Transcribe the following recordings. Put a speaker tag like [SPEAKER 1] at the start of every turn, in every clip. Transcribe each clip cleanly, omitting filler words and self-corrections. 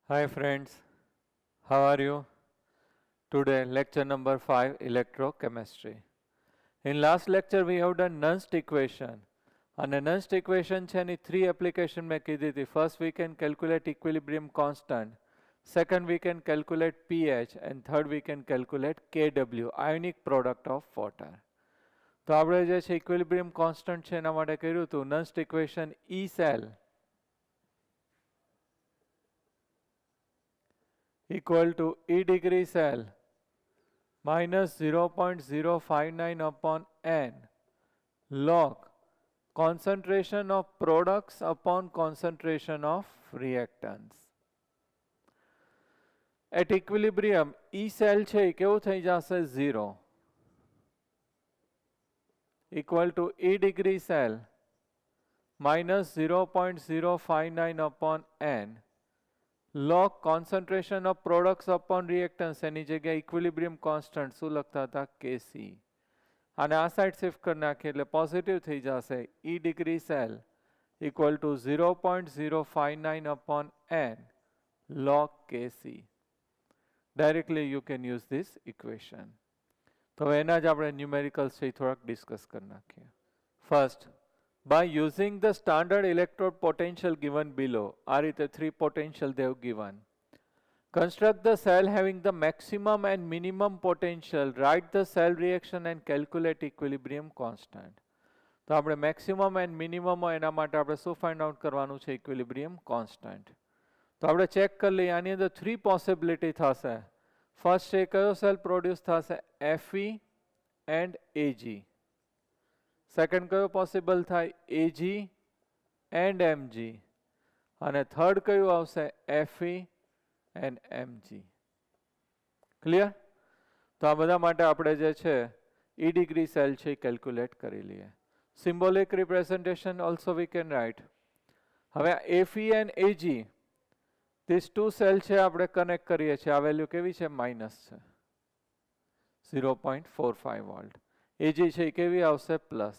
[SPEAKER 1] Hi friends, how are you? Today lecture number 5 electrochemistry. In last lecture we have done Nernst equation. And a Nernst equation છે એની three application મેં કીધી હતી. First we can calculate equilibrium constant. Second we can calculate pH and third we can calculate Kw, ionic product of water. તો આપણે જે છે equilibrium constant છે એના માટે કર્યું હતું Nernst equation E cell equal to E degree cell minus 0.059 upon n log concentration of products upon concentration of reactants. At equilibrium E cell છે કેવું થઈ જશે 0 equal to E degree cell minus 0.059 upon n log concentration of products upon reactants એની જગ્યાએ equilibrium constant શું લખતા હતા Kc અને આ સાઈડ શિફ્ટ કરી નાખીએ એટલે પોઝિટિવ થઈ જશે E degree cell equal to 0.059 upon n log Kc. Directly you can use this equation. તો એના જ આપણે ન્યુમેરિકલ્સ છે થોડાક ડિસ્કસ કરી નાખીએ. First, by using the standard electrode potential given below, are the three potential they have given. Construct the cell having the maximum and minimum potential, write the cell reaction and calculate equilibrium constant. તો આપણે maximum and minimum એના માટે આપણે શું find out કરવાનું છે equilibrium constant. તો આપણે ચેક કરી લઈએ આની અંદર three possibility થશે. First છે કયો સેલ પ્રોડ્યુસ થશે Fe and Ag. સેકન્ડ કયો પોસિબલ થાય Ag and Mg અને થર્ડ કયું આવશે Fe and Mg. ક્લિયર? તો આ બધા માટે આપણે જે છે E degree સેલ છે કેલ્ક્યુલેટ કરી લઈએ. Symbolic representation also we can write. હવે Fe and Ag these two cell છે આપણે કનેક્ટ કરીએ છીએ. આ વેલ્યુ કેવી છે માઇનસ છે 0.45 વોલ્ટ. Ag છે કેવી આવશે પ્લસ.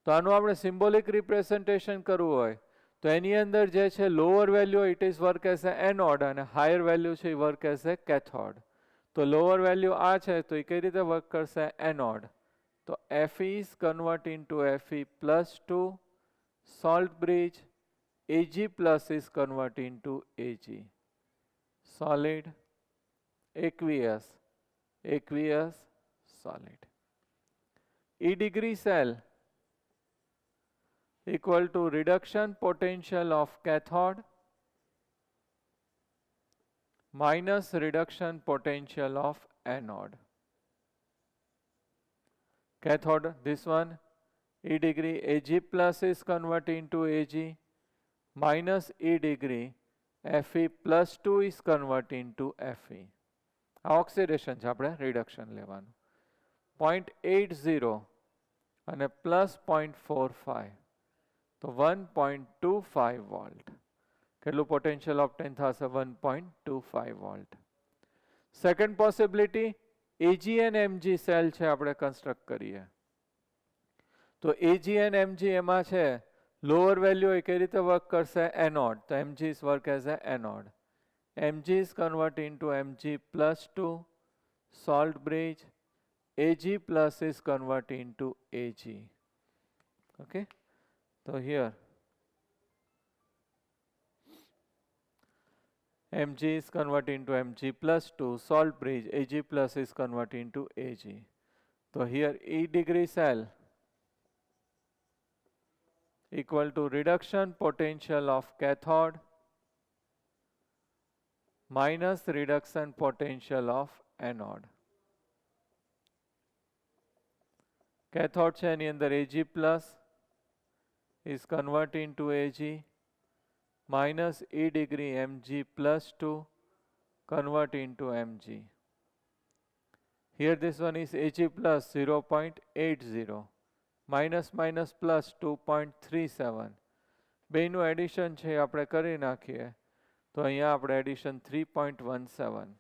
[SPEAKER 1] તો આનું આપણે સિમ્બોલિક રિપ્રેઝન્ટેશન કરવું હોય તો એની અંદર જે છે lower value it is work as a anode અને હાયર વેલ્યુ છે એ વર્ક એઝ એ કેથોડ. તો લોઅર વેલ્યુ આ છે તો એ કઈ રીતે વર્ક કરશે એનોડ. તો Fe is convert into Fe plus 2 salt bridge Ag plus is convert into Ag. Solid, aqueous, aqueous, solid. E degree cell equal to reduction potential of cathode minus reduction potential of anode. Cathode, this one, E degree Ag plus is converted into Ag minus E degree Fe plus 2 is converted into Fe. Oxidation છે આપણે reduction લેવાનું 0.80 અને plus 0.45 તો 1.25 volt. કેટલું potential ઓબ્ટેન થશે 1.25 volt. Second possibility Ag and Mg cell છે આપણે construct કરીએ. તો Ag and Mg એમાં છે લોઅર વેલ્યુ એ કઈ રીતે વર્ક કરશે એનોડ. તો Mg is work as a anode. Mg is converted into Mg plus 2 salt bridge Ag plus is converted into Ag. Okay. So here Mg is converted into Mg plus 2 salt bridge Ag plus is converted into Ag. So here E degree cell equal to reduction potential of cathode minus reduction potential of anode. Cathode છે એની અંદર Ag plus is converted into Ag minus E degree Mg plus 2 convert into Mg. Here this one is Ag plus 0.80 minus minus plus 2.37. બેનું addition છે આપણે કરી નાખીએ તો અહીંયા આપણે એડિશન 3.17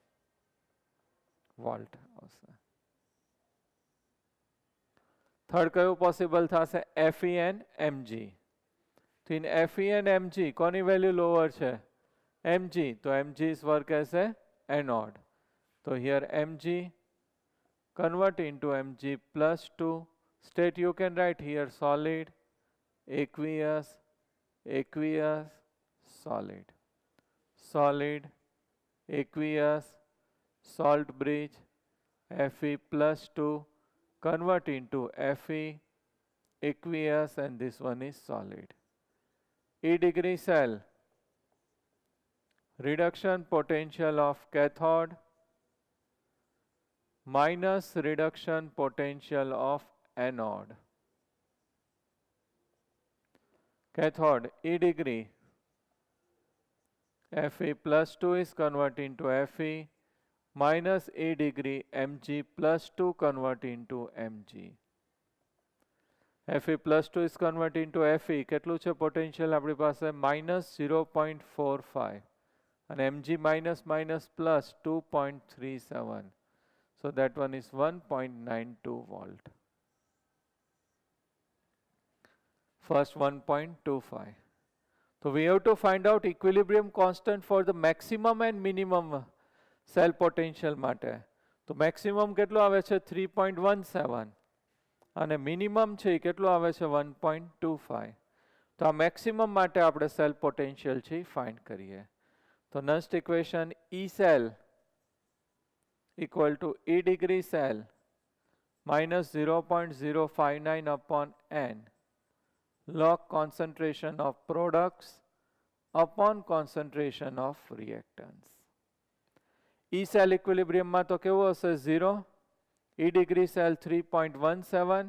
[SPEAKER 1] વોલ્ટ આવશે. થર્ડ કયું પોસિબલ થશે Fe and Mg. તો ઇન Fe and Mg કોની વેલ્યુ લોઅર છે mg, तो mg is work as a anode. So here mg convert into mg plus 2. State you can write here solid, aqueous, aqueous, solid. Solid, aqueous, salt bridge, Fe plus 2, convert into Fe, aqueous, and this one is solid. E degree cell, reduction potential of cathode minus reduction potential of anode. Cathode E degree, Fe plus 2 is convert into Fe, minus E degree Mg plus 2 convert into Mg. Fe plus 2 is convert into Fe. કેટલું છે potential આપણી પાસે minus 0.45 and Mg minus minus plus 2.37. So that one is 1.92 volt. First 1.25. So we have to find out equilibrium constant for the maximum and minimum cell potential માટે. તો maximum કેટલો આવે છે 3.17 અને minimum છે કેટલો આવે છે 1.25. તો આ maximum માટે આપણે cell potential છે find કરીએ. તો next equation E cell equal to E degree cell minus 0.059 upon N log concentration of products upon concentration of reactants. E cell equilibrium માં તો કેવો હશે 0, E degree cell 3.17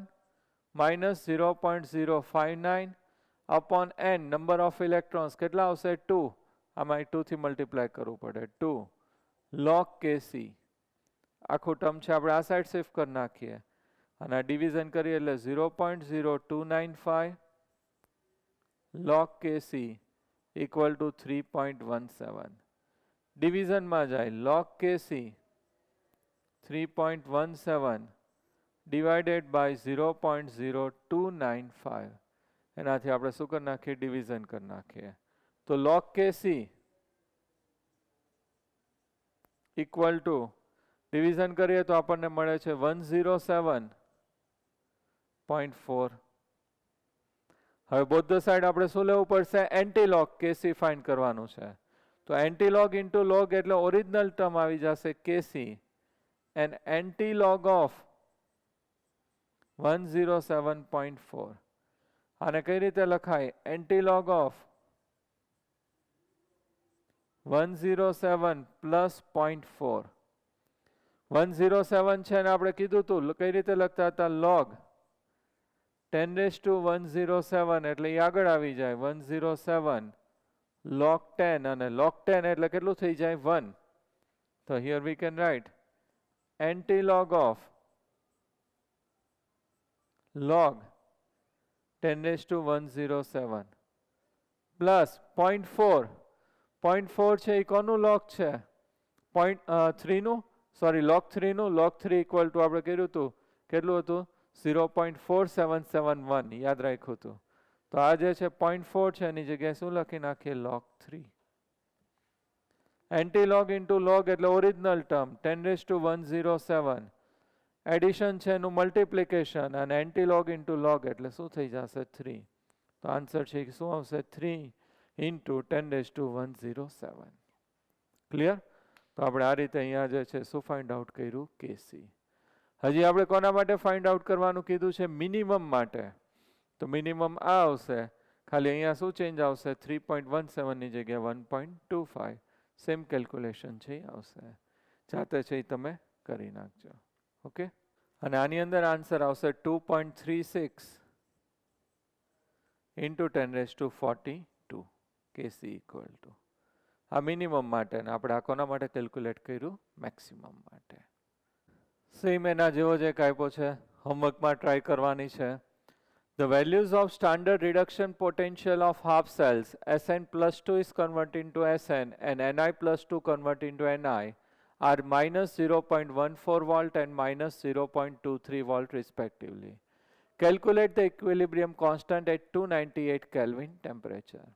[SPEAKER 1] minus 0.059 upon N number of electrons કેટલા આવશે 2. આમાં 2 થી multiply કરવું પડે 2 log Kc. આખું ટર્મ છે આપણે આ સાઈડ શિફ્ટ કરી નાખીએ અને આ ડિવિઝન કરીએ એટલે 0.0295 log Kc equal to 3.17. Division માં જાય log Kc 3.17 divided by 0.0295. એનાથી આપણે શું કરી નાખીએ ડિવિઝન કરી નાખીએ તો log Kc equal to division કરીએ તો આપણને મળે છે 107.4. હવે both the side આપણે શું લેવું પડશે એન્ટીલોગ Kc ફાઇન્ડ કરવાનું છે. તો એન્ટીલોગ ઇન્ટુ લોગ એટલે ઓરિજિનલ ટર્મ આવી જશે Kc and antilog of 107.4. આને કઈ રીતે લખાય antilog of 107 plus 0.4. 107 છે ને આપણે કીધું હતું કઈ રીતે લખતા હતા log 10 raised to 107 એટલે એ આગળ આવી જાય 107 log 10 અને log 10 એટલે કેટલું થઈ જાય 1. So here we can write antilog of log 10 raised to 107 plus 0.4. 0.4 છે એ કોનું log છે 0.3 નું સોરી log 3 નું log 3 equal to આપણે કર્યું હતું કેટલું હતું 0.4771 યાદ રાખ્યું હતું. તો આ જે છે 0.4 છે એની જગ્યાએ શું લખી નાખીએ log 3. એન્ટીલોગ ઇન્ટુ લોગ એટલે original term 10 raised to 107 addition છે એનું મલ્ટિપ્લિકેશન અને એન્ટીલોગ ઇન્ટુ લોગ એટલે શું થઈ જશે 3. તો આન્સર છે શું આવશે 3 into 10 raised to 107. ક્લિયર? તો આપણે આ રીતે અહીંયા જે છે શું ફાઇન્ડ આઉટ કર્યું Kc. હજી આપણે કોના માટે ફાઇન્ડ આઉટ કરવાનું કીધું છે મિનિમમ માટે. તો મિનિમમ આ આવશે ખાલી અહીંયા શું ચેન્જ આવશે 3.17 ની જગ્યાએ 1.25. સેમ કેલ્ક્યુલેશન છે એ આવશે જાતે છે એ તમે કરી નાખજો. ઓકે અને આની અંદર આન્સર આવશે 2.36 into 10 raised to 42 Kc equal to આ મિનિમમ માટે ને આપણે આ કોના માટે કેલ્ક્યુલેટ કર્યું મેક્સિમમ માટે. સેમ એના જેવો જ એક આપ્યો છે હોમવર્કમાં ટ્રાય કરવાની છે. The values of standard reduction potential of half cells Sn plus 2 is converted into Sn and Ni plus 2 converted into Ni are minus 0.14 volt and minus 0.23 volt respectively. Calculate the equilibrium constant at 298 Kelvin temperature.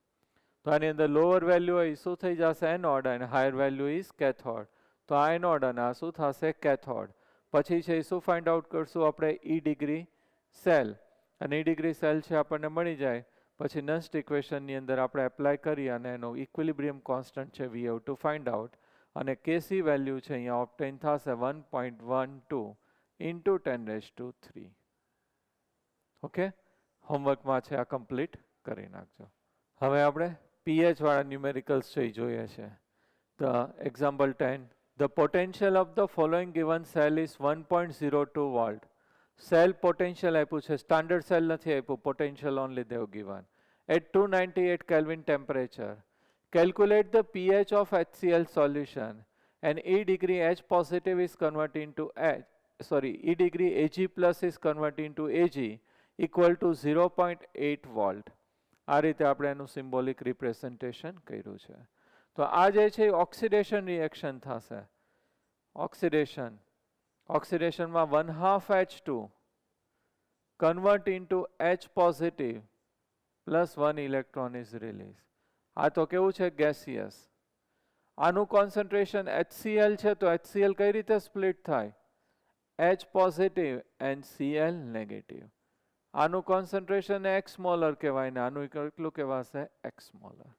[SPEAKER 1] તો આની અંદર lower value હોય શું થઈ જશે anode અને higher value is cathode. તો આ એનોડ અને આ શું થશે કેથોડ. પછી છે શું ફાઇન્ડ આઉટ કરશું આપણે ઈ ડિગ્રી સેલ, અને ઈ ડિગ્રી સેલ છે આપણને મળી જાય પછી નસ્ટ ઇક્વેશનની અંદર આપણે એપ્લાય કરી અને એનો ઇક્વિલિબ્રિયમ કોન્સ્ટન્ટ છે we have to find out, અને કેસી વેલ્યુ છે અહીંયા ઓબ્ટેન થશે 1.12 ઇન્ટુ 10⁻3. ઓકે, હોમવર્કમાં છે આ કમ્પ્લીટ કરી નાખજો. હવે આપણે પીએચ વાળા ન્યુમેરિકલ્સ જોઈએ છે. The example 10, the potential of the following given cell is 1.02 volt. Cell potential આપ્યું છે, સ્ટાન્ડર્ડ સેલ નથી આપ્યું, potential only they have given. At 298 Kelvin temperature, calculate the pH of HCl solution and E degree H positive is converted into E degree Ag plus is converted into Ag equal to 0.8 volt. આ રીતે આપણે એનું symbolic representation કર્યું છે. તો આ જે છે ઓક્સિડેશન રિએક્શન થશે. ઓક્સિડેશનમાં 1/2 H2 convert into H positive plus 1 electron is released. આ તો કેવું છે ગેસિયસ. આનું કોન્સન્ટ્રેશન HCl છે તો HCl કઈ રીતે સ્પ્લિટ થાય? H positive and Cl negative. આનું કોન્સન્ટ્રેશન X મોલર કહેવાય ને આનું કેટલું કહેવાશે X મોલર.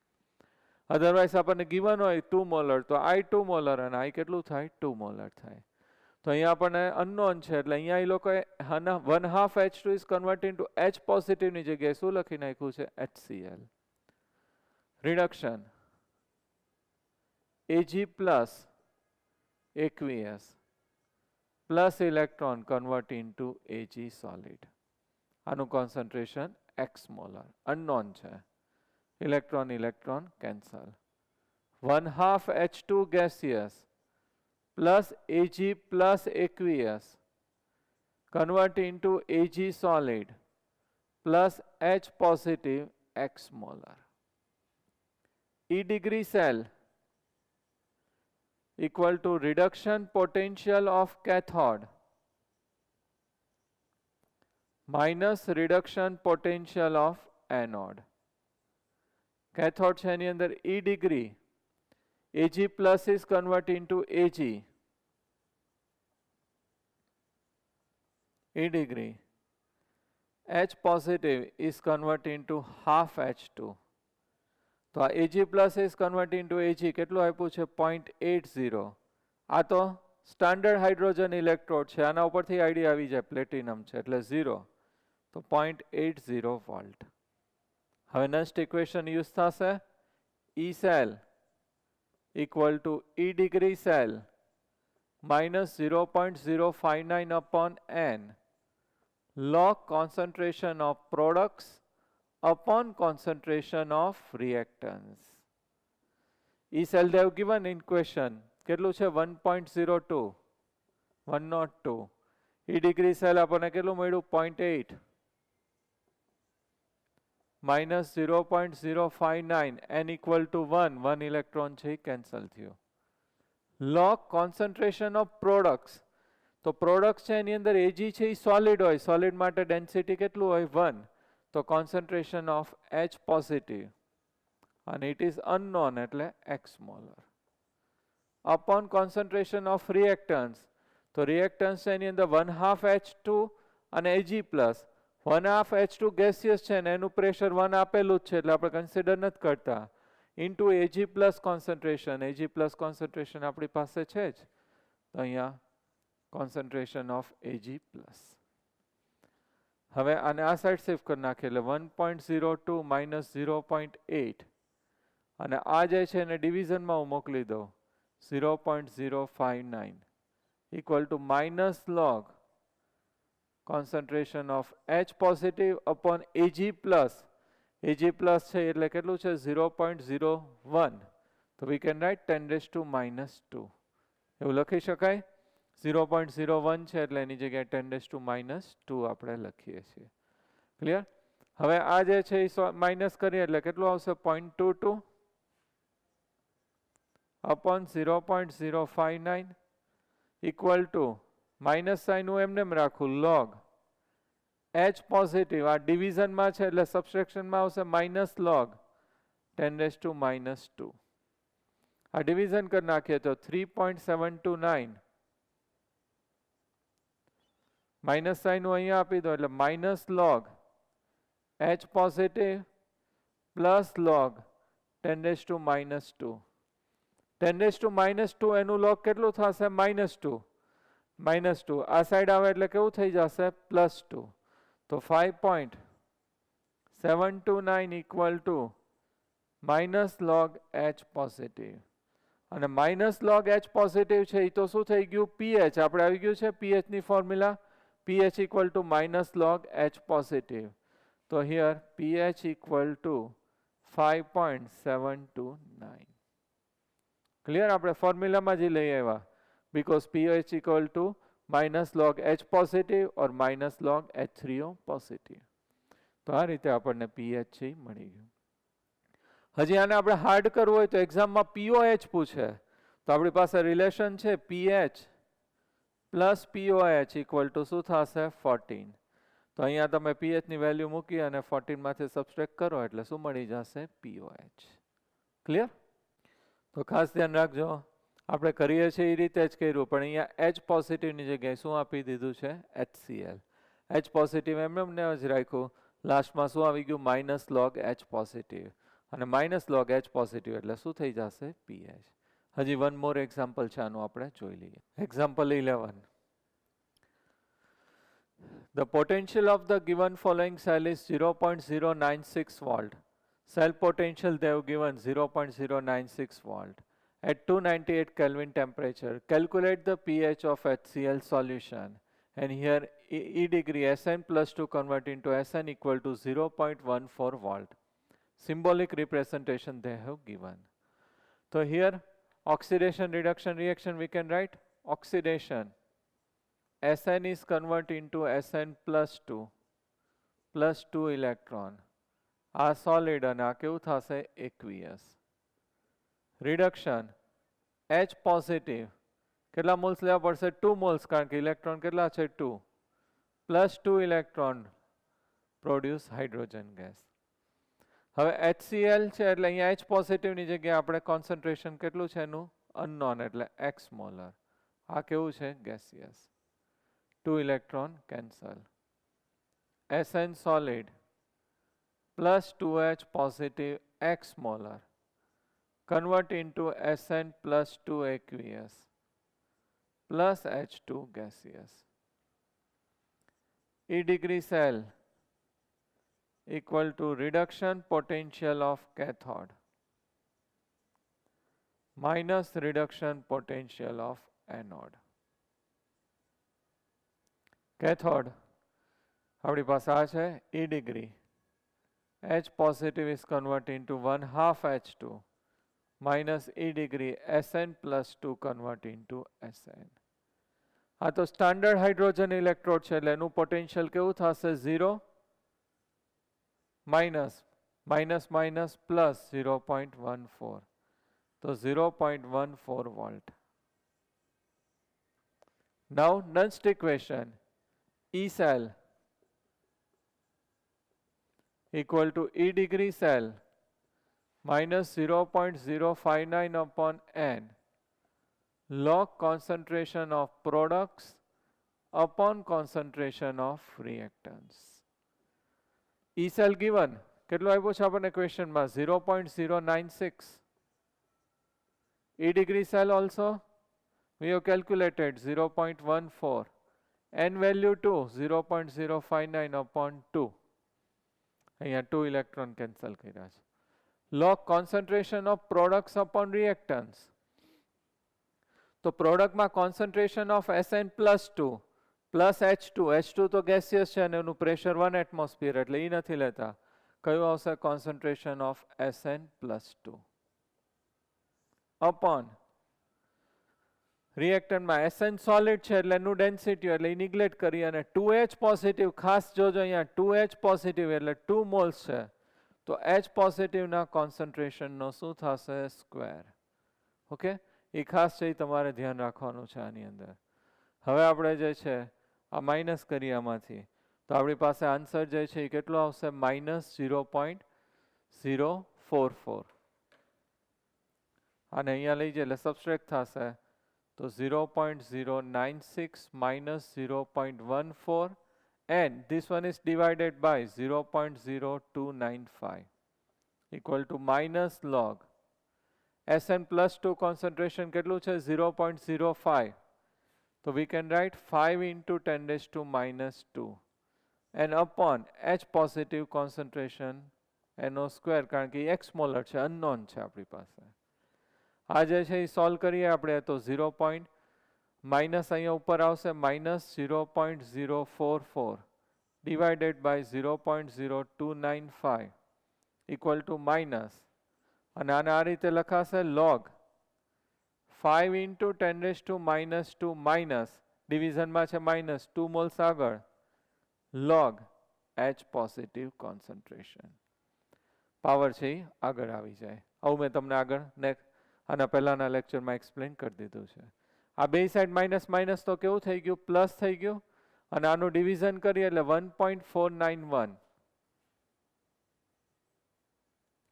[SPEAKER 1] અધરવાઇઝ આપણને ગિવન હોય 2 મોલર તો I 2 મોલર અને I કેટલું થાય 2 મોલર થાય. તો અહીંયા આપણને અનનોન છે એટલે અહીંયા એ લોકોએ 1/2 H2 is converted into H positive ની જગ્યાએ શું લખી નાખ્યું છે HCl. Reduction Ag plus aqueous plus electron convert into Ag solid. આનું કોન્સન્ટ્રેશન X મોલર અનનોન છે. Electron cancel. 1/2 H2 gaseous plus Ag plus aqueous convert into Ag solid plus H positive X molar. E degree cell equal to reduction potential of cathode minus reduction potential of anode. Cathode છે એની અંદર E degree Ag plus is converted into Ag. E degree H positive is converted into half H2. તો આ Ag plus is converted into Ag કેટલું આપ્યું છે 0.80. આ તો સ્ટાન્ડર્ડ હાઇડ્રોજન ઇલેક્ટ્રોડ છે, આના ઉપરથી આઈડિયા આવી જાય પ્લેટિનમ છે એટલે 0. તો 0.80 વોલ્ટ. હવે નેક્સ્ટ ઇક્વેશન યુઝ થશે E cell equal to E degree cell minus 0.059 upon N log concentration of products upon concentration of reactants. E cell they have given in question કેટલું છે 1.02 102. E degree cell આપણને કેટલું મળ્યું 0.8 minus 0.059 n equal to 1 electron છે cancel થયો. log concentration of products, તો products છે એની અંદર Ag છે એ સોલિડ હોય, સોલિડ માટે ડેન્સિટી કેટલું હોય 1, તો કોન્સન્ટ્રેશન ઓફ H પોઝિટિવ અને ઇટ ઇઝ અનનોન એટલે X molar. Upon concentration of reactance, તો રિએક્ટન્સ છે એની અંદર 1/2 H2 અને Ag પ્લસ 1/2 H2 ગેસિયસ છે ને એનું પ્રેશર 1 આપેલું જ છે એટલે આપણે કન્સિડર નથી કરતા. Into Ag plus concentration, Ag plus concentration આપણી પાસે છે જ, તો અહીંયા કોન્સન્ટ્રેશન ઓફ Ag પ્લસ. હવે આને આ સાઈડ શિફ્ટ કરી નાખીએ એટલે 1.02 માઇનસ 0.8 અને આ જે છે એને ડિવિઝનમાં હું મોકલી દઉં 0.059 equal to minus log concentration of H positive upon Ag plus. Ag plus છે એટલે કેટલું છે 0.01. તો we can write 10⁻². એવું લખી શકાય. 0.01 છે એટલે એની જગ્યાએ 10⁻² આપણે લખીએ છીએ. ક્લિયર? હવે આ જે છે એ માઇનસ કરીએ એટલે કેટલું આવશે 0.22 upon 0.059 equal to minus sign હું એમને રાખું લોગ H પોઝિટિવ, આ ડિવિઝનમાં છે એટલે સબસ્ટ્રેક્શનમાં આવશે માઇનસ લોગ 10⁻²। આ ડિવિઝન કરી નાખીએ તો 3.729 માઇનસ સાઇન અહીંયા આપી દો એટલે minus log h positive plus log 10⁻². 10⁻² એનું log કેટલું થશે? -2. -2 આ સાઈડ આવે એટલે કેવું થઈ જશે? +2. તો 5.729 equal to minus log h positive. અને માઇનસ log h પોઝિટિવ છે એ તો શું થઈ ગયું? pH. આપણે આવી ગયું છે pH ની formula. pH equal to minus log h positive. So here pH equal to 5.729. Clear? આપણે ફોર્મ્યુલામાં જ લઈ આવ્યા. Because pH equal to minus log h positive or minus log h3O positive. તો આ રીતે આપણને pH છે મળી ગયું. હજી આને આપણે હાર્ડ કરવું હોય તો એક્ઝામમાં POH પૂછે તો આપણી પાસે રિલેશન છે pH plus POH equal to શું થશે? 14. તો અહીંયા તમે pH ની વેલ્યુ મૂકી અને 14 માંથી સબસ્ટ્રેક્ટ કરો એટલે શું મળી જશે? POH. ક્લિયર? તો ખાસ ધ્યાન રાખજો, આપણે કરીએ છીએ એ રીતે જ કર્યું પણ અહીંયા H પોઝિટિવની જગ્યાએ શું આપી દીધું છે? HCl. H પોઝિટિવ એમને જ રાખ્યું. લાસ્ટમાં શું આવી ગયું? Minus log H positive. અને માઇનસ log H પોઝિટિવ એટલે શું થઈ જશે? pH. હજી વન મોર એક્ઝામ્પલ છે, આનું આપણે જોઈ લઈએ. Example 11. The potential of the given following cell is 0.096 volt. Cell potential they have given 0.096 volt. At 298 Kelvin temperature, calculate the pH of HCl solution. And here E degree Sn plus 2 convert into Sn equal to 0.14 volt. Symbolic representation they have given. So here oxidation reduction reaction we can write oxidation. Sn is converted into Sn plus 2 electron. આ solid અને આ કેવું થશે? aqueous. Reduction H positive કેટલા moles લેવા પડશે? 2 moles કારણ કે ઇલેક્ટ્રોન કેટલા છે? 2 plus 2 electron produce hydrogen gas. હવે HCl છે એટલે અહીંયા H પોઝિટિવ ની જગ્યાએ આપણે કોન્સન્ટ્રેશન કેટલું છે એનું? અનનોન એટલે x મોલર. આ કેવું છે? Gaseous. 2 electron cancel. Sn solid plus 2H positive x molar convert into Sn plus 2 aqueous plus H2 gaseous. E degree cell equal to reduction potential of cathode minus reduction potential of anode. Cathode આપણી પાસે આ છે E degree. H positive is converted into 1/2 H2 minus E degree Sn plus 2 convert into Sn. આ તો standard hydrogen electrode છે એટલે એનું potential કેવું થશે? 0 માઇનસ માઇનસ માઇનસ પ્લસ 0.14. તો 0.14 volt. Now next equation E cell equal to E degree cell minus 0.059 upon N log concentration of products upon concentration of reactants. E cell given કેટલું આવ્યું છે આપણને ક્વેશ્ચનમાં? 0.096. E degree cell also we have calculated 0.14. N value 2, 0.059 upon 2. અહીંયા 2 electron cancel કર્યા છે. Log concentration of products upon reactants. તો પ્રોડક્ટમાં concentration of Sn plus 2 plus H2. H2 તો gaseous છે અને એનું પ્રેશર 1 atmosphere એટલે એ નથી લેતા. કયું આવશે? concentration of Sn plus 2 upon રિએક્ટન્ટમાં Sn solid છે એટલે એનું ડેન્સિટી એટલે એ નિગ્લેક્ટ કરી અને 2H પોઝિટિવ ખાસ જોજો અહીંયા 2H પોઝિટિવ એટલે 2 મોલ્સ છે તો H પોઝિટિવના કોન્સન્ટ્રેશનનો શું થશે? સ્ક્વેર. ઓકે, એ ખાસ છે એ તમારે ધ્યાન રાખવાનું છે આની અંદર. હવે આપણે જે છે આ માઇનસ કરીએ આમાંથી તો આપણી પાસે આન્સર જે છે એ કેટલો આવશે? -0.05 0.044 અને અહીંયા લઈ જાય એટલે સબસ્ટ્રેક્ટ થશે તો 0.096 minus 0.14 and this one is divided by 0.0295 equal to minus log Sn plus 2 concentration કેટલું છે 0.05 so we can write 5 into 10 raised to minus 2 and upon H positive concentration NO square કારણ કે x molar છે unknown છે આપણી પાસે આ જે છે એ સોલ્વ કરીએ આપણે તો 0. માઇનસ અહીંયા ઉપર આવશે minus 0.044 divided by 0.0295 equal to minus અને આને આ રીતે લખાશે log 5 into 10 raised to minus 2 minus ડિવિઝનમાં છે માઇનસ 2 મોલ્સ આગળ log H positive concentration power છે એ આગળ આવી જાય આવું મેં તમને આગળ આના પહેલાના લેક્ચરમાં એક્સપ્લેન કરી દીધું છે આ બે સાઈડ માઇનસ માઇનસ તો કેવું થઈ ગયું પ્લસ થઈ ગયું અને આનું ડિવિઝન કરીએ એટલે 1.491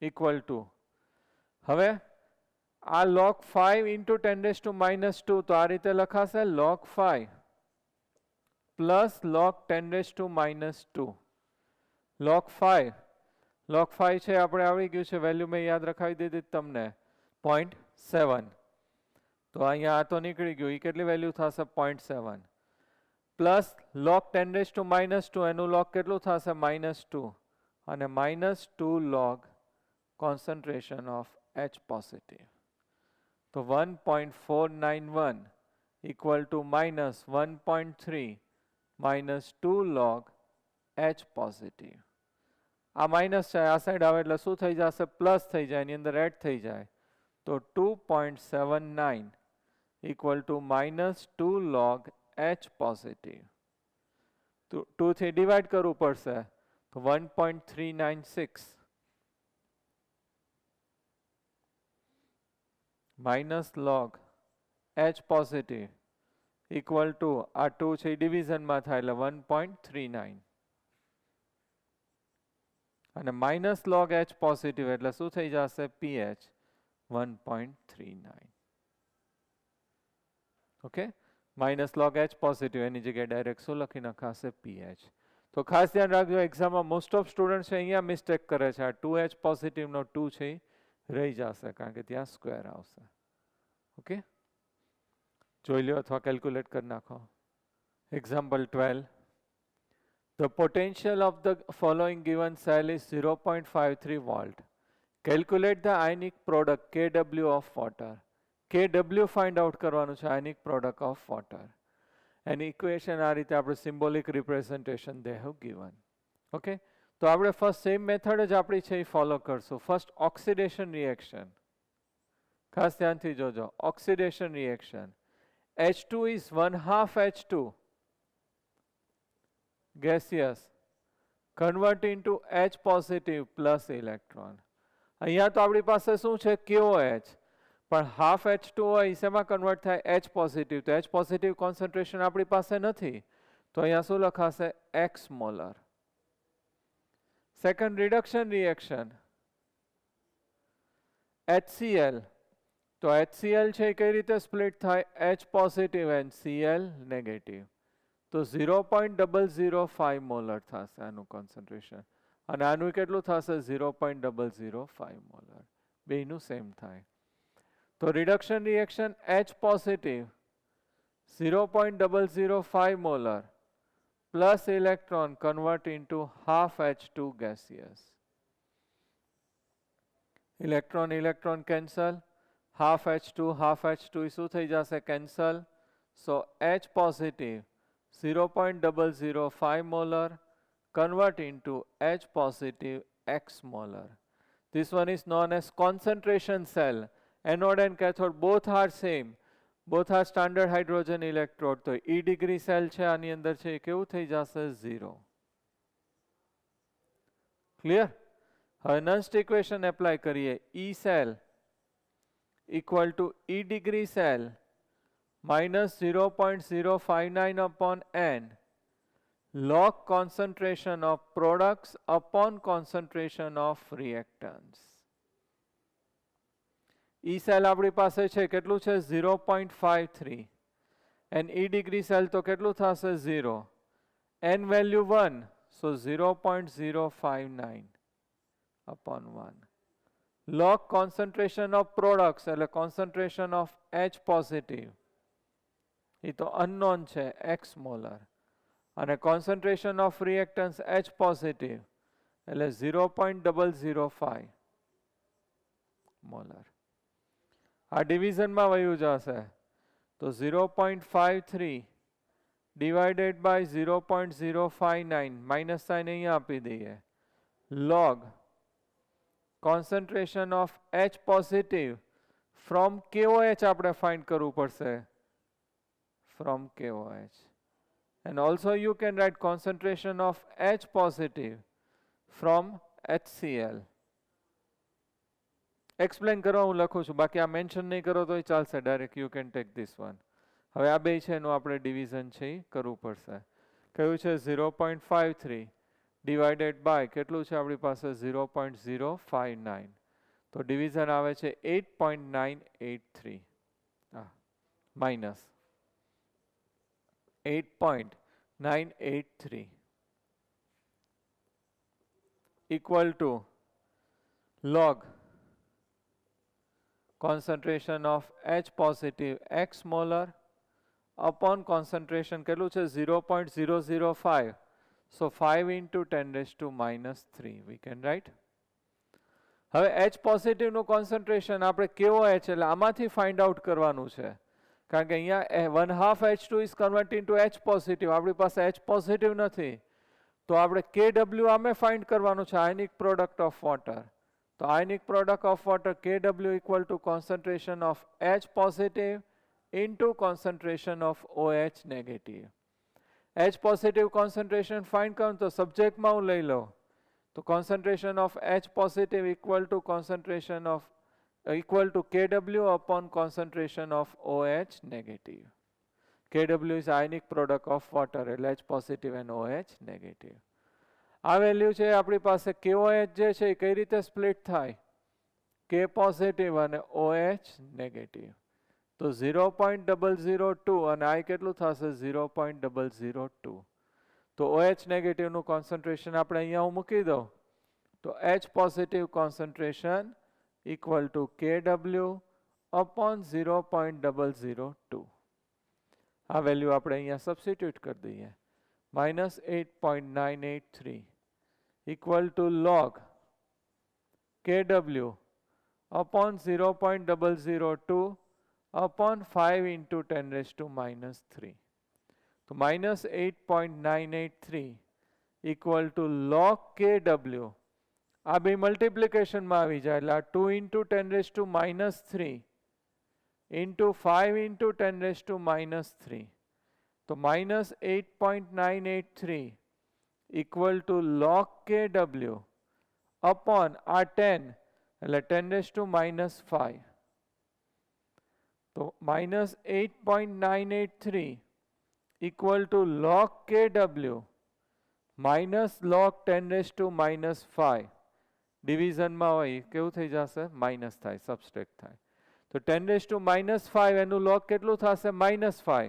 [SPEAKER 1] ઇક્વલ ટુ હવે આ log 5 into 10 raised to minus 2 તો આ રીતે લખાશે log 5 plus log 10 raised to minus 2 log 5 છે આપણે આવડી ગયું છે વેલ્યુ મેં યાદ રખાવી દીધી તમને 0.7 તો અહીંયા આ તો નીકળી ગયું એ કેટલી વેલ્યુ થશે 0.7 plus log 10 raised to minus 2 એનું log કેટલું થશે -2 અને -2 log concentration of H positive તો 1.491 equal to minus 1.3 minus 2 log H positive આ માઇનસ છે આ સાઈડ આવે એટલે શું થઈ જશે પ્લસ થઈ જાય એની અંદર એડ થઈ જાય તો 2.79 equal to minus 2 log H positive તો 2 થી ડિવાઇડ કરવું પડશે તો 1.396 minus log H positive equal to આ 2 છે ડિવિઝનમાં થાય એટલે 1.39 અને માઇનસ log H positive એટલે શું થઈ જશે pH 1.39 okay minus log H positive એની જગ્યાએ ડાયરેક્ટ શું લખી નખાશે pH તો ખાસ ધ્યાન રાખજો એક્ઝામમાં મોસ્ટ ઓફ સ્ટુડન્ટ છે અહીંયા મિસ્ટેક કરે છે આ 2H પોઝિટિવ નો 2 છે રહી જશે કારણ કે ત્યાં સ્ક્વેર આવશે ઓકે જોઈ લો અથવા કેલ્ક્યુલેટ કરી નાખો example 12 The potential of the following given cell is 0.53 volt. Calculate the ionic product Kw of water. Kw find out કરવાનું છે ionic product of water. And equation આ રીતે આપણે symbolic representation they have given. Okay? તો આપણે first same method જ આપણી છે એ follow કરશું. First oxidation reaction. ખાસ ધ્યાનથી જોજો. Oxidation reaction. H2 is 1/2 H2. Gaseous convert into H positive plus electron અહીંયા તો આપણી પાસે શું છે KOH પણ half H2 હોય શેમાં કન્વર્ટ થાય H positive તો H positive concentration આપણી પાસે નથી તો અહીંયા શું લખાશે X molar second reduction reaction HCl તો HCl છે કઈ રીતે સ્પ્લિટ થાય H positive and Cl negative તો 0.005 મોલર થશે આનું કોન્સન્ટ્રેશન અને આનું કેટલું થશે 0.005 મોલર બેયનું સેમ થાય તો reduction reaction H positive 0.005 molar plus electron convert into half H2 gaseous electron cancel half H2 શું થઈ જશે cancel so H positive 0.005 molar convert into H positive X molar. This one is known as concentration cell. Anode and cathode both are same. Both are standard hydrogen electrode. તો E degree cell છે આની અંદર છે કેવું થઈ જશે 0. Clear? હવે next equation apply કરીએ. E cell equal to E degree cell minus 0.059 upon N log concentration of products upon concentration of reactants. E cell આપણી પાસે છે કેટલું છે 0.53 and E degree સેલ તો કેટલું થશે 0, n value 1, so 0.059 upon 1. Log concentration of products એટલે concentration of H positive એ તો unknown છે x molar અને concentration of reactants H positive એટલે 0.005 મોલર. આ ડિવિઝનમાં વયું જશે તો 0.53 ડિવાઇડેડ બાય 0.059 માઇનસ સાઇન અહીંયા આપી દઈએ log concentration of H positive from KOH આપણે ફાઇન્ડ કરવું પડશે from KOH. And also you can write concentration of H positive from HCl. Explain કરવા હું લખું છું, બાકી આ મેન્શન નહીં કરો તો ચાલશે, direct you can take this one. હવે આ બે છે એનું આપણે ડિવિઝન છે એ કરવું પડશે. કયું છે 0.53 ડિવાઇડેડ બાય કેટલું છે આપણી પાસે 0.059 તો ડિવિઝન આવે છે 8.983 minus 8.983 equal to log concentration of H positive x molar upon concentration કેટલું છે 0.005 so 5 into 10 raised to minus 3 we can write. હવે H positive નું concentration આપણે KOH એટલે આમાંથી ફાઇન્ડ આઉટ કરવાનું છે કારણ કે અહીંયા 1/2 H2 is converting to H positive આપણી પાસે H positive નથી તો આપણે KW આમે ફાઇન્ડ કરવાનું છે આયનિક પ્રોડક્ટ ઓફ વોટર. તો ionic product of water KW equal to concentration of H positive into concentration of OH negative. H positive concentration find કરું તો સબ્જેક્ટમાં હું લઈ લઉં તો concentration of H positive equal to concentration of equal to KW upon concentration of OH negative. KW is ionic product of water એટલે H positive and OH negative. આ value છે આપણી પાસે KOH જે છે એ કઈ રીતે સ્પ્લિટ થાય K positive અને OH negative. તો 0.002 અને આ કેટલું થશે 0.002. તો OH negative નું concentration આપણે અહીંયા હું મૂકી દઉં તો H positive concentration equal to KW upon 0.002. આ વેલ્યુ આપણે અહીંયા સબસ્ટિટ્યુટ કરી દઈએ minus 8.983 equal to log KW upon 0.002 upon 5 into 10 raised to minus 3. So minus 8.983 equal to log KW. આ બે મલ્ટિપ્લિકેશનમાં આવી જાય એટલે 2 into 10 raised to minus 3 into 5 into 10 raised to minus 3. So minus 8.983 equal to log KW upon R10 એટલે 10 raised to minus 5. So minus 8.983 equal to log KW minus log 10 raised to minus 5. ડિવિઝનમાં હોય કેવું થઈ જશે minus થાય સબસ્ટ્રેક્ટ થાય તો 10 raised to minus 5 એનું log કેટલું થશે -5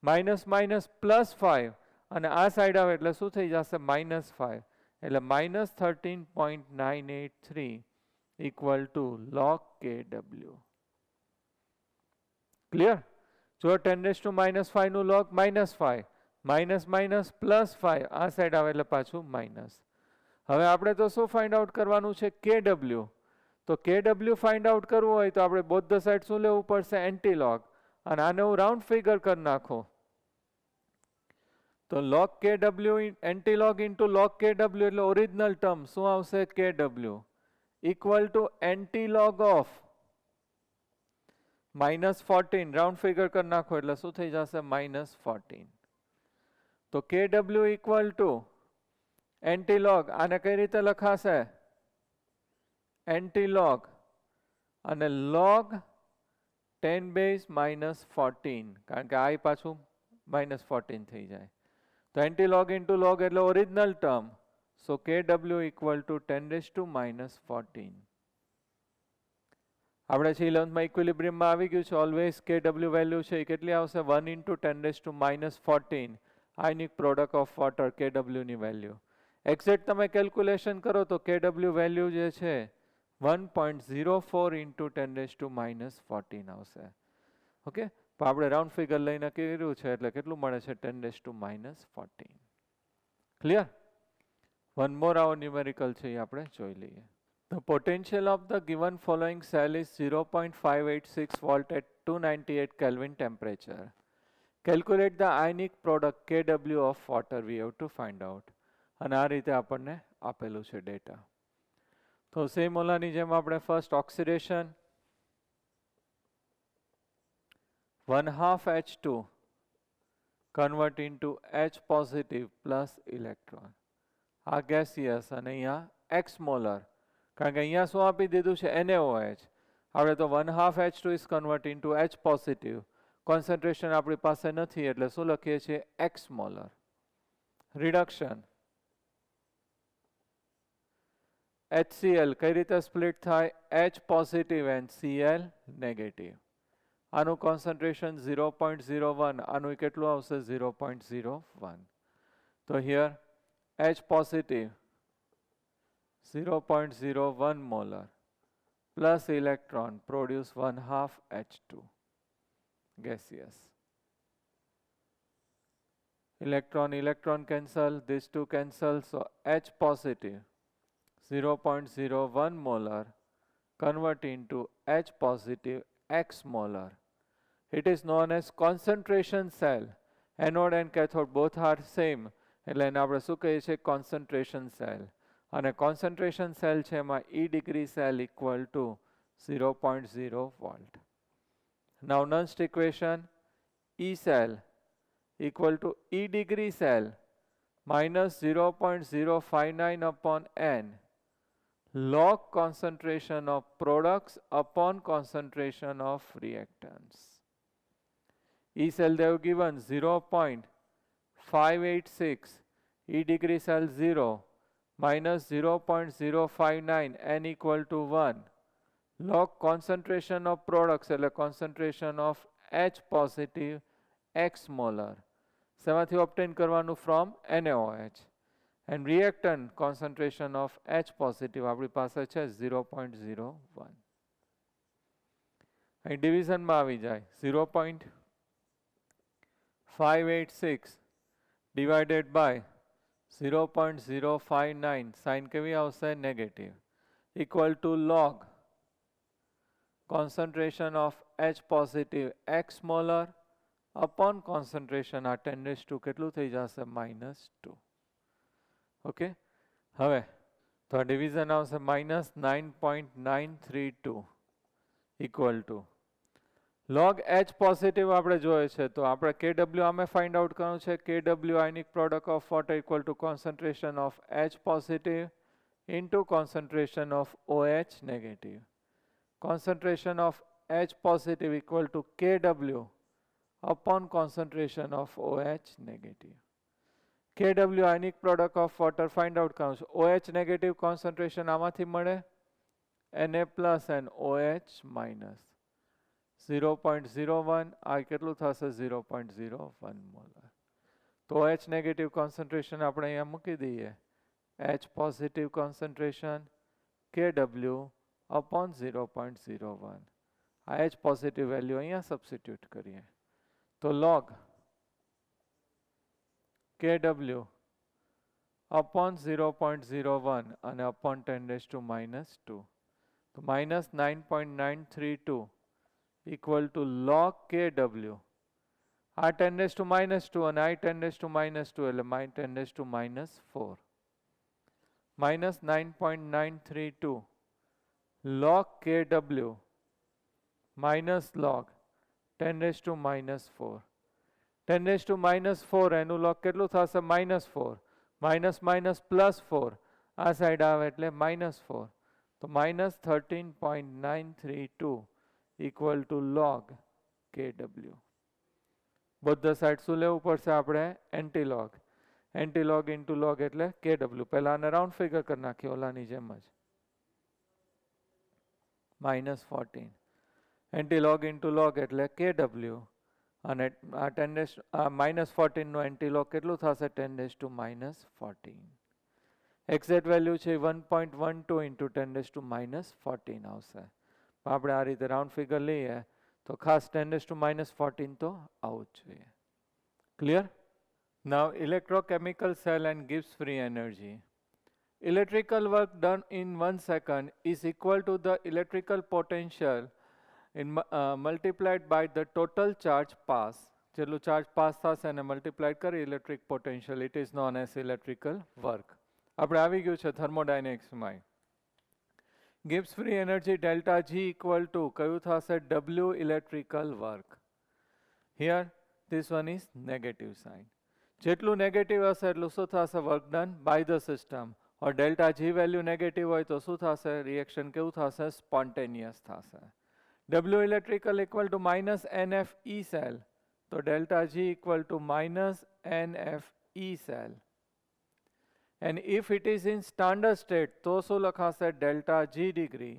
[SPEAKER 1] માઇનસ માઇનસ +5 અને આ સાઈડ આવે એટલે શું થઈ જશે -5 એટલે -13.983 equal to log KW. Clear? જો 10 raised to minus 5 નું log -5 માઇનસ માઇનસ +5 આ સાઈડ આવે એટલે પાછું માઇનસ. હવે આપણે તો શું ફાઇન્ડ આઉટ કરવાનું છે KW. તો KW ફાઇન્ડ આઉટ કરવું હોય તો આપણે બોથ ધ સાઈડ શું લેવું પડશે એન્ટીલોગ અને આને હું રાઉન્ડ ફિગર કરી નાખું તો log KW antilog into log KW એટલે ઓરિજિનલ ટર્મ શું આવશે KW equal to antilog of -14 round figure કરી નાખો એટલે શું થઈ જશે -14. તો KW ઇક્વલ ટુ એન્ટીલોગ આને કઈ રીતે લખાશે એન્ટીલોગ અને log 10 base -14 કારણ કે આ પાછું -14 થઈ જાય તો એન્ટીલોગ ઇન્ટુ log એટલે original term so KW equal to 10 raised to -14. આપણે છે 11thમાં ઇક્વિલિબ્રિયમમાં આવી ગયું છે. ઓલવેઝ Kw વેલ્યુ છે એ કેટલી આવશે? 1 × 10⁻14 ionic product of water Kw ની વેલ્યુ. એક્ઝેક્ટ તમે કેલ્ક્યુલેશન કરો તો Kw વેલ્યુ જે છે 1.04 × 10⁻14 આવશે. ઓકે, તો આપણે રાઉન્ડ ફિગર લઈને કર્યું છે એટલે કેટલું મળે છે? 10⁻14. ક્લિયર? વન મોર આવો ન્યુમેરિકલ છે એ આપણે જોઈ લઈએ. The potential of the given following cell is 0.586 volt at 298 Kelvin temperature. Calculate the ionic product Kw of water we have to find out. અને આ રીતે આપણને આપેલું છે ડેટા. તો સેમ ઓલાની જેમ આપણે first oxidation 1/2 H2 convert into H positive plus electron. આ gaseous અને અહીંયા X molar. કારણ કે અહીંયા શું આપી દીધું છે? NaOH. આપણે તો 1/2 H2 is convert into H positive. Concentration આપણી પાસે નથી એટલે શું લખીએ છીએ? X molar. રિડક્શન HCl કઈ રીતે સ્પ્લિટ થાય? H positive and Cl negative. આનું કોન્સન્ટ્રેશન 0.01. આનું કેટલું આવશે? 0.01. તો here H positive 0.01 molar plus electron produce 1/2 H2 gaseous. Electron cancel, these two cancel, so H positive 0.01 molar convert into H positive X molar. It is known as concentration cell. Anode and cathode both are same. એટલે એને આપણે શું કહીએ છીએ? concentration cell. અને concentration cell છે એમાં E degree cell equal to 0.0 volt. Now Nernst equation E cell equal to E degree cell minus 0.059 upon N log concentration of products upon concentration of reactants. E cell they have given 0.586, E degree cell 0 minus 0.059, N equal to 1. Log concentration of products એટલે concentration of H positive X molar. શેમાંથી obtain કરવાનું? from NaOH. And reactant concentration of H positive આપણી પાસે છે 0.01. અહીં ડિવિઝનમાં આવી જાય 0.586 divided by 0.059, sign કેવી આવશે? Negative. Equal to log concentration of H positive X molar upon concentration આ 10⁻² કેટલું થઈ જશે? -2. ઓકે, હવે તો આ ડિવિઝન આવશે -9.932 equal to log H positive આપણે જોઈએ છે તો આપણે Kw આમે ફાઇન્ડ આઉટ કરવાનું છે. Kw ionic product of water equal to concentration of H positive into concentration of OH negative. Concentration of H positive equal to Kw upon concentration of OH negative. Kw ionic product of water find out કરવાનું છે. OH negative concentration આમાંથી મળે Na plus and OH minus 0.01. આ કેટલું થશે? 0.01 molar. તો OH negative concentration આપણે અહીંયા મૂકી દઈએ. H positive concentration Kw upon 0.01. આ H પોઝિટિવ વેલ્યુ અહીંયા સબસ્ટિટ્યુટ કરીએ તો log Kw upon 0.01 અને upon 10⁻². તો -9.932 equal to log Kw. આ 10⁻² અને આ 10⁻² એટલે -10⁻⁴. -9.932 log Kw minus log 10⁻⁴. 10⁻⁴ એનું log કેટલું થશે? -4. માઇનસ +4 આ સાઈડ આવે એટલે -4. તો -13.932 equal to log Kw. both the sides શું લેવું પડશે આપણે? એન્ટીલોગ. એન્ટીલોગ ઇન્ટુ લોગ એટલે Kw. પહેલા આને રાઉન્ડ ફિગર કરી નાખીએ ઓલાની જેમ જ. -14 એન્ટીલોગ ઇન્ટુ લોગ એટલે kW અને આ 10 -14 નું એન્ટીલોગ કેટલું થશે 10 - 14. એક્ઝેક્ટ વેલ્યુ છે 1.12 ઇન્ટુ 10 - 14 આવશે. આપણે આ રીતે રાઉન્ડ ફિગર લઈએ તો ખાસ 10 - 14 તો આવું જ જોઈએ. Clear? Now electrochemical cell and Gibbs free energy. Electrical work done in 1 second is equal to the electrical potential multiplied by the total charge pass. જેટલું ચાર્જ પાસ થશે અને મલ્ટીપ્લાઇડ કરી electric potential, it is known as electrical work. આપણે આવી ગયું છે થર્મોડાયનેમિક્સમાં. Gibbs free energy delta G equal to કયું થશે W electrical work. Here this one is negative sign. જેટલું નેગેટિવ હશે એટલું શું થશે work done by the system. Or delta G value negative હોય તો શું થશે રિએક્શન કેવું થશે સ્પોન્ટેનિયસ થશે. W electrical equal to minus NF E cell. તો delta G equal to minus NF E cell. And if it is in standard state તો શું લખાશે delta G degree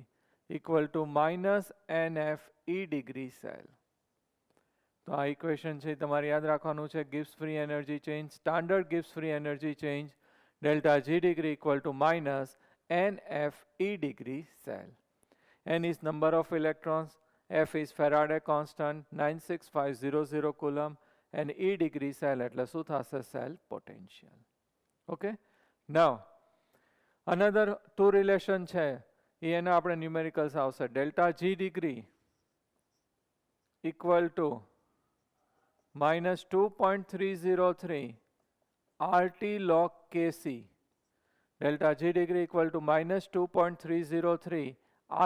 [SPEAKER 1] equal to minus NF E degree cell. તો આ equation છે તમારે યાદ રાખવાનું છે. Gibbs free energy change, standard Gibbs free energy change, delta G degree equal to minus NF E degree cell. N is number of electrons, F is Faraday constant 96500 coulomb and E degree cell એટલે શું થશે cell potential. Okay? Now another two relation છે એના આપણે numericals આવશે. delta G degree equal to minus 2.303 RT log Kc. Delta G degree equal to minus 2.303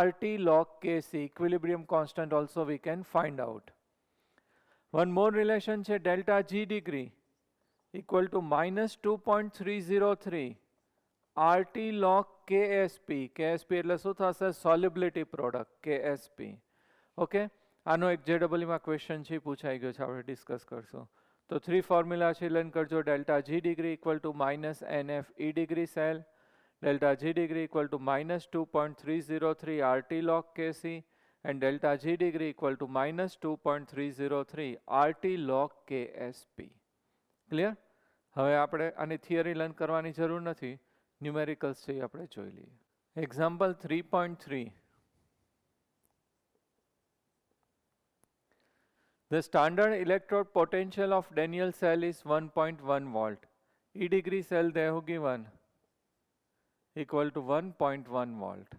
[SPEAKER 1] RT log Kc. Equilibrium constant also we can find out. One more relation છે delta G degree equal to minus 2.303 RT log KSP. KSP એટલે શું થશે solubility product KSP. Okay? આનો એક JEE માં question છે પૂછાઈ ગયો છે, આપણે ડિસ્કસ કરશું. તો 3 ફોર્મ્યુલા છે લર્ન કરજો. Delta G degree equal to minus NF E degree cell, delta G degree equal to minus 2.303 RT log Kc and delta G degree equal to minus 2.303 RT log KSP. Clear? હવે આપણે આની theory learn કરવાની જરૂર નથી, numericals છે આપણે જોઈ લઈએ. Example 3.3. The standard electrode potential of Daniell cell is 1.1 volt. E degree cell they have given equal to 1.1 volt.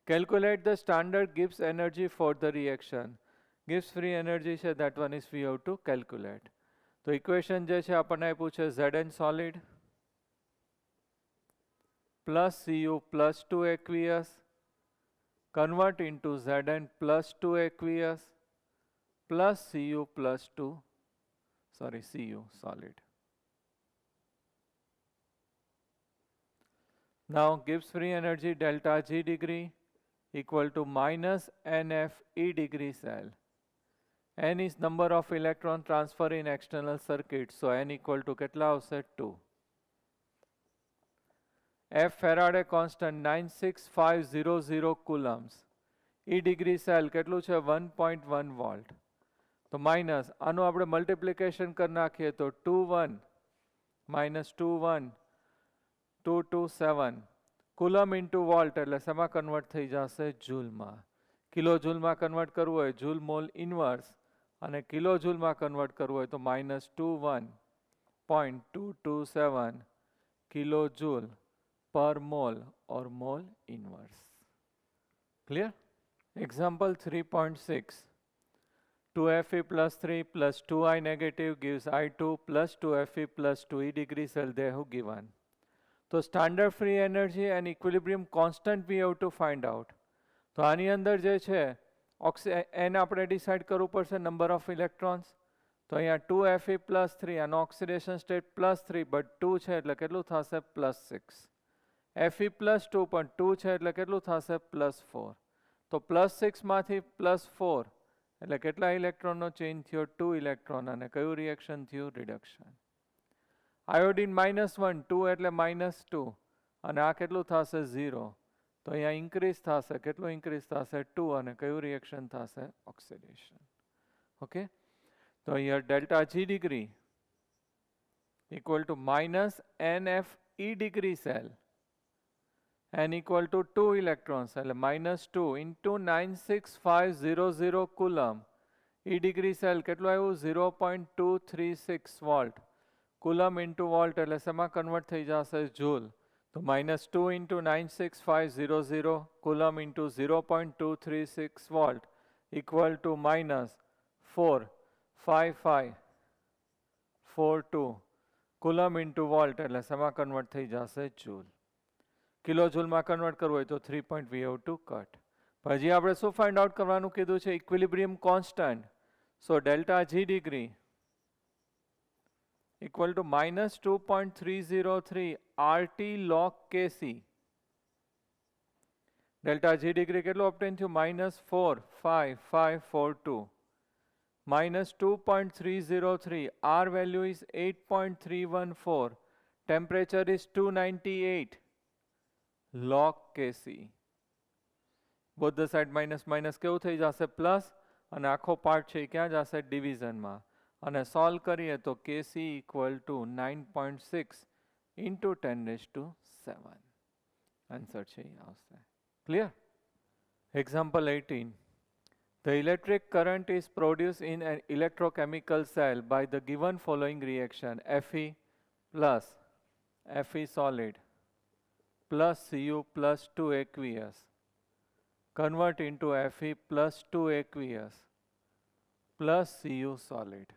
[SPEAKER 1] Calculate the standard Gibbs energy for the reaction. Gibbs free energy છે that one is we have to calculate. તો equation જે છે આપણને પૂછે Zn solid plus Cu plus 2 aqueous convert into Zn plus 2 aqueous plus Cu plus 2, Cu solid. Now Gibbs free energy delta G degree equal to minus NF E degree cell. N is number of electron transfer in external circuit, so N equal to કેટલા આવશે 2. F Faraday constant 96500 coulombs. E degree cell કેટલું છે 1.1 volt. તો minus આનું આપણે multiplication કરી નાખીએ તો 2 1 minus 2 1 2 2 7 કુલમ ઇન્ટુ વોલ્ટ એટલે શેમાં કન્વર્ટ થઈ જશે જૂલમાં. કિલો જૂલમાં કન્વર્ટ કરવું હોય જૂલ મોલ ઇન્વર્સ અને કિલો જૂલમાં કન્વર્ટ કરવું હોય તો -21.227 કિલો જૂલ પર mole or mole inverse. Clear? Example 3.6. 2Fe plus 3 plus 2I negative gives I2 plus 2Fe plus 2E degree cell they have given. So standard free energy and equilibrium constant we have to find out. તો આની અંદર જે છે એને આપણે decide કરવું પડશે number of electrons. તો અહીંયા 2Fe plus 3 આનો ઓક્સિડેશન સ્ટેટ +3 બટ 2 છે એટલે કેટલું થશે +6. Fe plus 2 પણ 2 છે એટલે કેટલું થશે +4. તો +6 માંથી +4 એટલે કેટલા ઇલેક્ટ્રોનનો ચેન્જ થયો 2 ઇલેક્ટ્રોન અને કયું રિએક્શન થયું રિડક્શન. આયોડિન -1 2 એટલે -2 અને આ કેટલું થશે 0. તો અહીંયા ઇન્ક્રીઝ થશે, કેટલું ઇન્ક્રીઝ થશે? 2, અને કયું રિએક્શન થશે? ઓક્સિડેશન. ઓકે, તો અહીંયા delta G degree equal to minus NFE degree cell, n equal to 2 electrons, એટલે minus 2 into 96500 coulomb. E degree cell કેટલું આવ્યું? 0.236 volt. coulomb into volt એટલે શેમાં કન્વર્ટ થઈ જશે? જૂલ. તો minus 2 into 96500 coulomb into 0.236 volt equal to minus 45542 coulomb into volt એટલે શેમાં કન્વર્ટ થઈ જશે? જૂલ. કિલો જૂલમાં કન્વર્ટ કરવું હોય તો 3. VO2 cut. પછી આપણે શું ફાઇન્ડ આઉટ કરવાનું કીધું છે? Equilibrium constant. So delta G degree equal to minus 2.303 RT log Kc. Delta G degree કેટલું ઓબ્ટેન થયું? minus 45542 minus 2.303. R value is 8.314. Temperature is 298 log Kc. Both the side minus minus કેવું થઈ જશે? Plus, અને આખો part છે ક્યાં જશે? ડિવિઝનમાં. અને સોલ્વ કરીએ તો Kc equal to 9.6 into 10⁻⁷. Answer છે એ આવશે. Clear? Example 18. The electric current is produced in an electrochemical cell by the given following reaction: Fe plus Fe solid plus Cu plus 2 aqueous convert into Fe plus 2 aqueous plus Cu solid.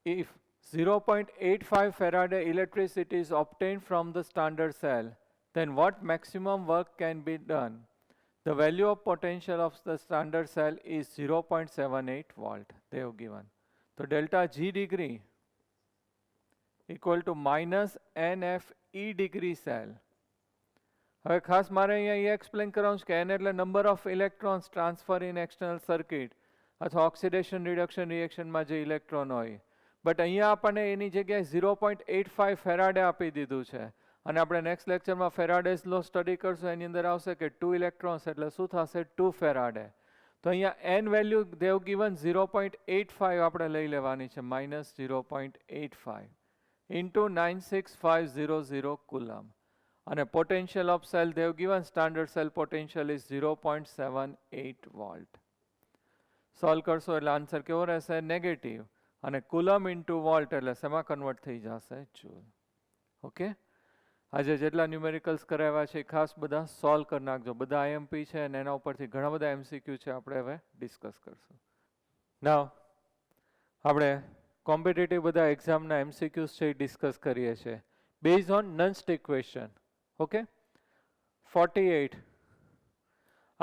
[SPEAKER 1] If 0.85 Faraday electricity is obtained from the standard cell, then what maximum work can be done? The value of potential of the standard cell is 0.78 volt. They have given. So delta G degree equal to minus NFE degree cell. હવે ખાસ મારે અહીંયા એ explain કરવાનું છે કે N એટલે number of electrons transfer in external circuit અથવા oxidation reduction રિએક્શનમાં જે ઇલેક્ટ્રોન હોય. બટ અહીંયા આપણને એની જગ્યાએ 0.85 ફેરાડે આપી દીધું છે. અને આપણે નેક્સ્ટ લેક્ચરમાં ફેરાડેઝ લો સ્ટડી કરશું, એની અંદર આવશે કે 2 ઇલેક્ટ્રોન્સ એટલે શું થશે? 2 ફેરાડે. તો અહીંયા n વેલ્યુ દેવ ગિવન 0.85 આપણે લઈ લેવાની છે, માઇનસ 0.85 ઇન્ટુ 96500 કુલમ. અને potential of cell Dev given standard cell potential is 0.78 volt. Solve કરશો એટલે આન્સર કેવો રહેશે? નેગેટિવ. અને કુલમ ઇન્ટુ વોલ્ટ એટલે શેમાં કન્વર્ટ થઈ જશે? જૂલ. ઓકે, આજે જેટલા ન્યુમેરિકલ્સ કરાવ્યા છે ખાસ બધા સોલ્વ કરી નાખજો. બધા IMP છે અને એના ઉપરથી ઘણા બધા MCQ છે, આપણે હવે ડિસ્કસ કરશું. નાવ આપણે કોમ્પિટિટિવ બધા એક્ઝામના MCQs છે એ ડિસ્કસ કરીએ છીએ base on none stick question. Okay, 48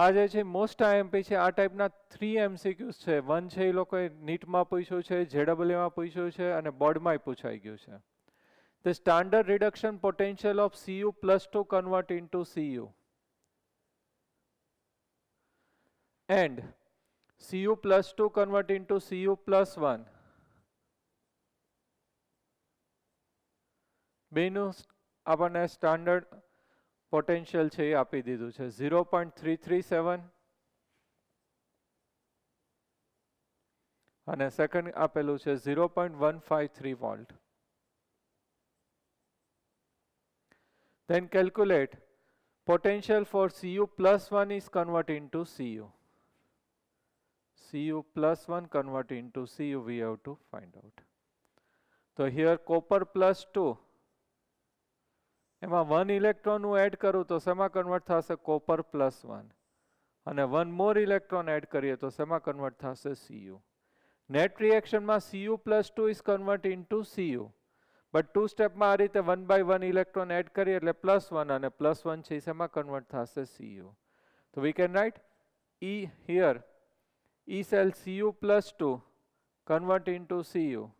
[SPEAKER 1] આ જે છે મોસ્ટ IMP છે. આ ટાઈપના 3 MCQs છે. 1 છે એ લોકોએ નીટમાં પૂછ્યું છે, JEEમાં પૂછ્યું છે અને બોર્ડમાંય પૂછાઈ ગયું છે. The standard reduction potential of Cu plus 2 convert into Cu and Cu plus 2 convert into Cu plus 1. બેનું આપણને સ્ટાન્ડર્ડ પોટેન્શિયલ છે એ આપી દીધું છે 0.337 અને સેકન્ડ આપેલું છે 0.153 volt. Then calculate potential for Cu plus 1 is convert into Cu. Cu plus 1 convert into Cu we have to find out. So here copper plus 2 એમાં 1 ઇલેક્ટ્રોન હું એડ કરું તો શેમાં કન્વર્ટ થશે? Copper plus 1. અને 1 more electron add કરીએ તો શેમાં કન્વર્ટ થશે? Cu. નેટ રિએક્શનમાં Cu plus 2 is convert into Cu. But 2 સ્ટેપમાં આ રીતે 1 by 1 ઇલેક્ટ્રોન એડ કરીએ એટલે પ્લસ 1 અને પ્લસ 1 છે શેમાં કન્વર્ટ થશે? Cu. તો we can write E here. E cell Cu plus 2 convert into Cu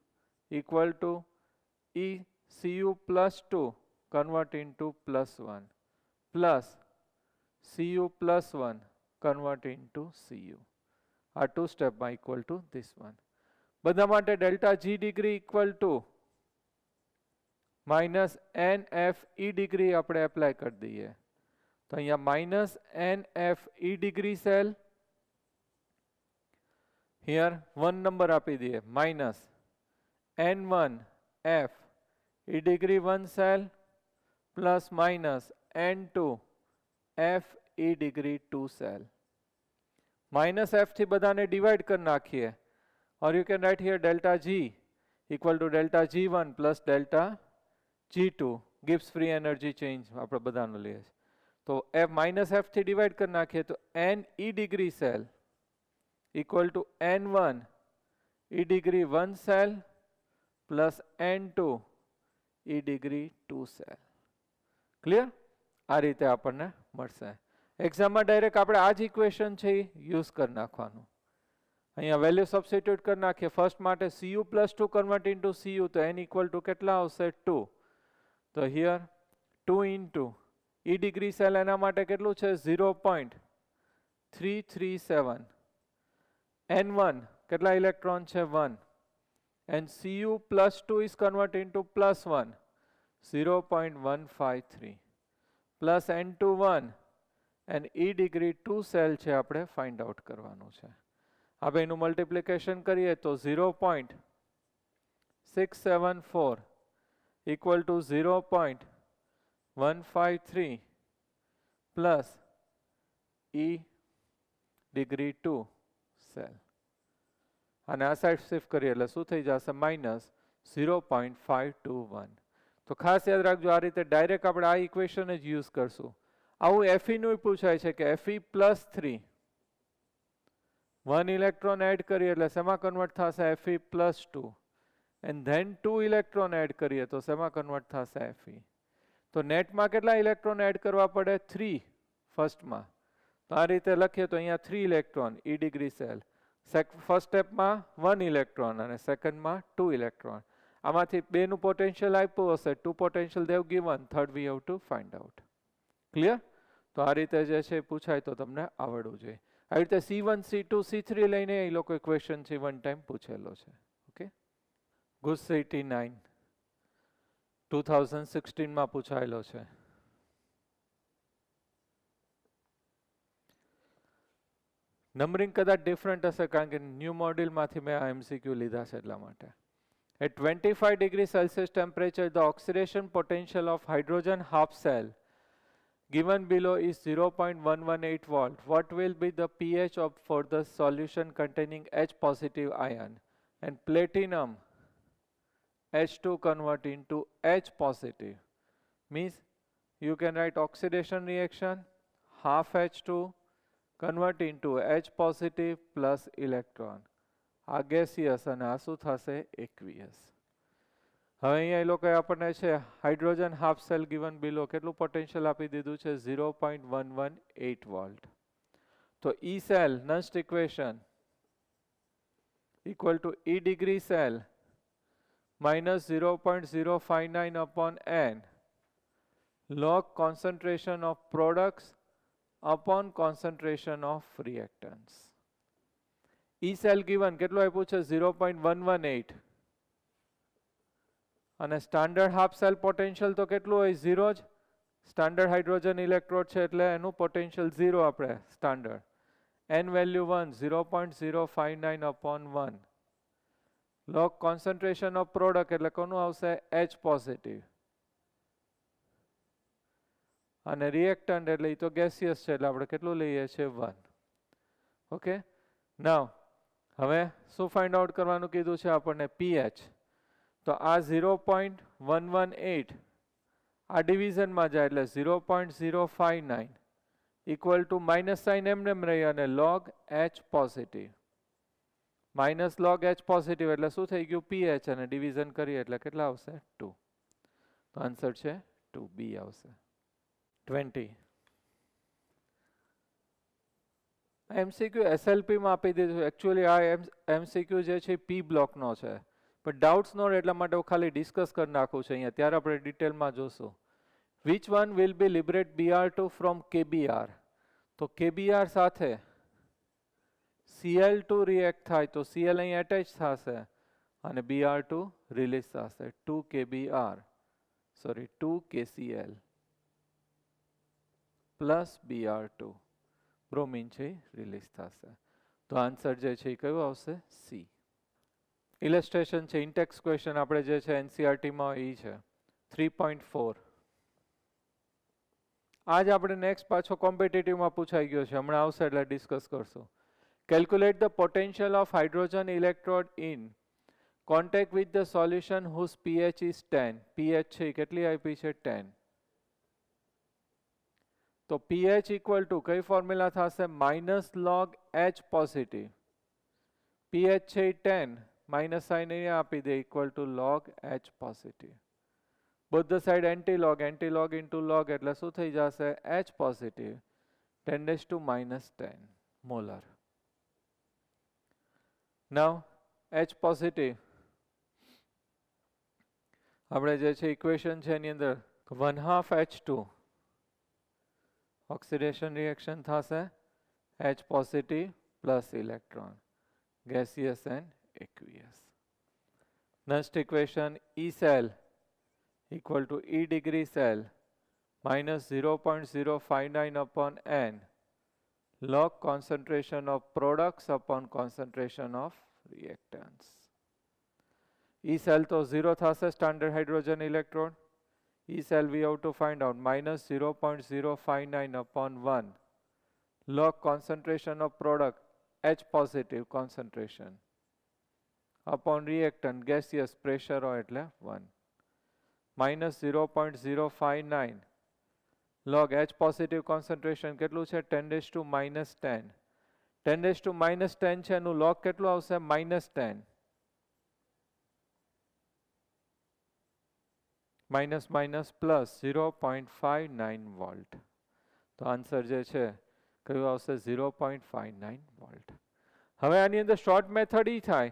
[SPEAKER 1] equal to E Cu plus 2 convert into plus 1 plus Cu plus 1 convert into Cu. આ 2 સ્ટેપમાં equal to this one. બધા માટે delta G degree equal to minus N F E degree આપણે apply કરી દઈએ તો અહીંયા minus N F E degree cell, here 1 number આપી દઈએ minus N1 F E degree 1 cell plus minus N2 F E degree 2 cell. Minus F થી બધાને divide કરી નાખીએ or you can write here delta G equal to delta G1 plus delta G2 gives free energy change. આપણે બધાનો લઈએ તો F minus F થી divide કરી નાખીએ તો N E degree cell equal to N1 E degree 1 cell plus N2 E degree 2 cell. Clear? આ રીતે આપણને મળશે. એક્ઝામમાં ડાયરેક્ટ આપણે આ જ ઇક્વેશન છે એ યુઝ કરી નાખવાનું. અહીંયા વેલ્યુ સબસ્ટિટ્યુટ કરી નાખીએ. ફર્સ્ટ માટે Cu plus 2 convert into Cu તો n ઇક્વલ ટુ કેટલા આવશે 2. તો here 2 into E degree cell એના માટે કેટલું છે 0.337. N1 કેટલા ઇલેક્ટ્રોન છે 1. And Cu plus 2 is converted into plus 1, 0.153 plus N2 1 and E degree 2 cell છે આપણે find out કરવાનું છે. હવે એનું મલ્ટિપ્લિકેશન કરીએ તો 0.674 equal to 0.153 plus E degree 2 cell. અને આ સાઈડ શિફ્ટ કરીએ એટલે શું થઈ જશે માઇનસ 0.521. તો ખાસ યાદ રાખજો આ રીતે ડાયરેક્ટ આપણે આ ઇક્વેશન જ યુઝ કરશું. આવું Fe નું પૂછાય છે કે Fe પ્લસ 3 1 ઇલેક્ટ્રોન એડ કરીએ એટલે શેમાં કન્વર્ટ થશે Fe plus 2 and then 2 electron add કરીએ તો શેમાં કન્વર્ટ થશે Fe. તો નેટમાં કેટલા ઇલેક્ટ્રોન એડ કરવા પડે 3 ફર્સ્ટમાં. તો આ રીતે લખીએ તો અહીંયા 3 electron E degree cell. First સ્ટેપમાં 1 ઇલેક્ટ્રોન અને સેકન્ડમાં 2 ઇલેક્ટ્રોન. આમાંથી બેનું પોટેન્શિયલ આપ્યું હશે 2 potential Dev given, third we have to find out. Clear? તો આ રીતે જે છે પૂછાય તો તમને આવડવું જોઈએ. આવી રીતે C1 C2 C3 લઈને એ લોકો ક્વેશ્ચન છે વન ટાઈમ પૂછેલો છે. ઓકે, ગુડ સિટી 9 2016 માં પૂછાયેલો છે. નંબરિંગ કદાચ ડિફરન્ટ હશે કારણ કે ન્યૂ મોડ્યુલમાંથી મેં આ MCQ લીધા છે એટલા માટે. At 25 degrees Celsius temperature, the oxidation potential of hydrogen half cell given below is 0.118 volt. What will be the pH for the solution containing H positive ion and platinum H2 convert into H positive? Means you can write oxidation reaction half H2 convert into H positive plus electron. આ gaseous અને આ શું થશે aqueous. હવે અહીંયા એ લોકોએ આપણને છે hydrogen half cell given below કેટલું પોટેન્શિયલ આપી દીધું છે 0.118 વોલ્ટ. તો E cell Nernst equation equal to E degree cell minus 0.059 upon n log concentration of products upon concentration of reactants. E cell given કેટલો આપ્યું છે 0.118 અને સ્ટાન્ડર્ડ હાફ સેલ પોટેન્શિયલ તો કેટલું હોય 0 જ. સ્ટાન્ડર્ડ હાઇડ્રોજન ઇલેક્ટ્રોડ છે એટલે એનું પોટેન્શિયલ 0 આપણે standard. n value 1 0.059 upon 1 log concentration of product એટલે કોનું આવશે H પોઝિટિવ અને રિએક્ટન્ટ એટલે એ તો ગેસિયસ છે એટલે આપણે કેટલું લઈએ છીએ 1. ઓકે, નાઉ હવે શું ફાઇન્ડ આઉટ કરવાનું કીધું છે આપણને pH. તો આ 0.118 આ ડિવિઝનમાં જાય એટલે 0.059 ઇક્વલ ટુ માઇનસ સાઇન એમને રહી અને log H positive minus log H positive એટલે શું થઈ ગયું pH અને ડિવિઝન કરીએ એટલે કેટલા આવશે 2. તો આન્સર છે 2B આવશે. 20 MCQ SLP માં આપી દીધું. એકચ્યુઅલી આ MCQ જે છે P બ્લોકનો છે પણ ડાઉટ્સ નો એટલા માટે હું ખાલી ડિસ્કસ કરી નાખું છું અહીંયા, ત્યારે આપણે ડિટેલમાં જોશું. Which one will be liberate Br2 from KBr. તો KBr સાથે Cl2 રિએક્ટ થાય તો Cl અહીં એટેચ થશે અને Br2 રિલીઝ થશે 2 KBr sorry 2 KCl plus Br2 bromine છે રિલીઝ થશે. તો આન્સર જે છે એ કયો આવશે? સી. ઇલસ્ટ્રેશન છે ઇન્ટેક્સ ક્વેશ્ચન આપણે જે છે એનસીઆરટીમાં એ છે 3.4. આજ આપણે નેક્સ્ટ પાછો કોમ્પિટિટિવમાં પૂછાઈ ગયો છે, હમણાં આવશે એટલે ડિસ્કસ કરશું. Calculate the potential of hydrogen electrode in contact with the solution whose pH is 10. pH છે કેટલી આપી છે? 10. તો pH ઇક્વલ ટુ કઈ ફોર્મ્યુલા થશે? Minus log H positive. pH છે 10, માઇનસ સાઇન અહીંયા આપી દે, equal to log H positive. both the side anti-log into log એટલે શું થઈ જશે? H positive 10⁻⁻10 molar. Now H positive આપણે જે છે ઇક્વેશન છે એની અંદર 1/2 H2 ઓક્સિડેશન રિએક્શન થશે H positive plus electron, gaseous and aqueous. Next equation, E cell equal to E degree cell minus 0.059 upon N log concentration of products upon concentration of reactants. E cell to 0 thase standard hydrogen electrode. E cell we have to find out minus 0.059 upon 1 log concentration of product H positive concentration upon reactant gaseous pressure એટલે 1 minus 0.059 log H positive concentration કેટલું છે? 10⁻⁻10. 10⁻⁻10 છે એનું log કેટલું આવશે? -10. Minus minus plus 0.59 volt. તો answer જે છે કયું આવશે? 0.59 વોલ્ટ. હવે આની અંદર શોર્ટ મેથડ ઈ થાય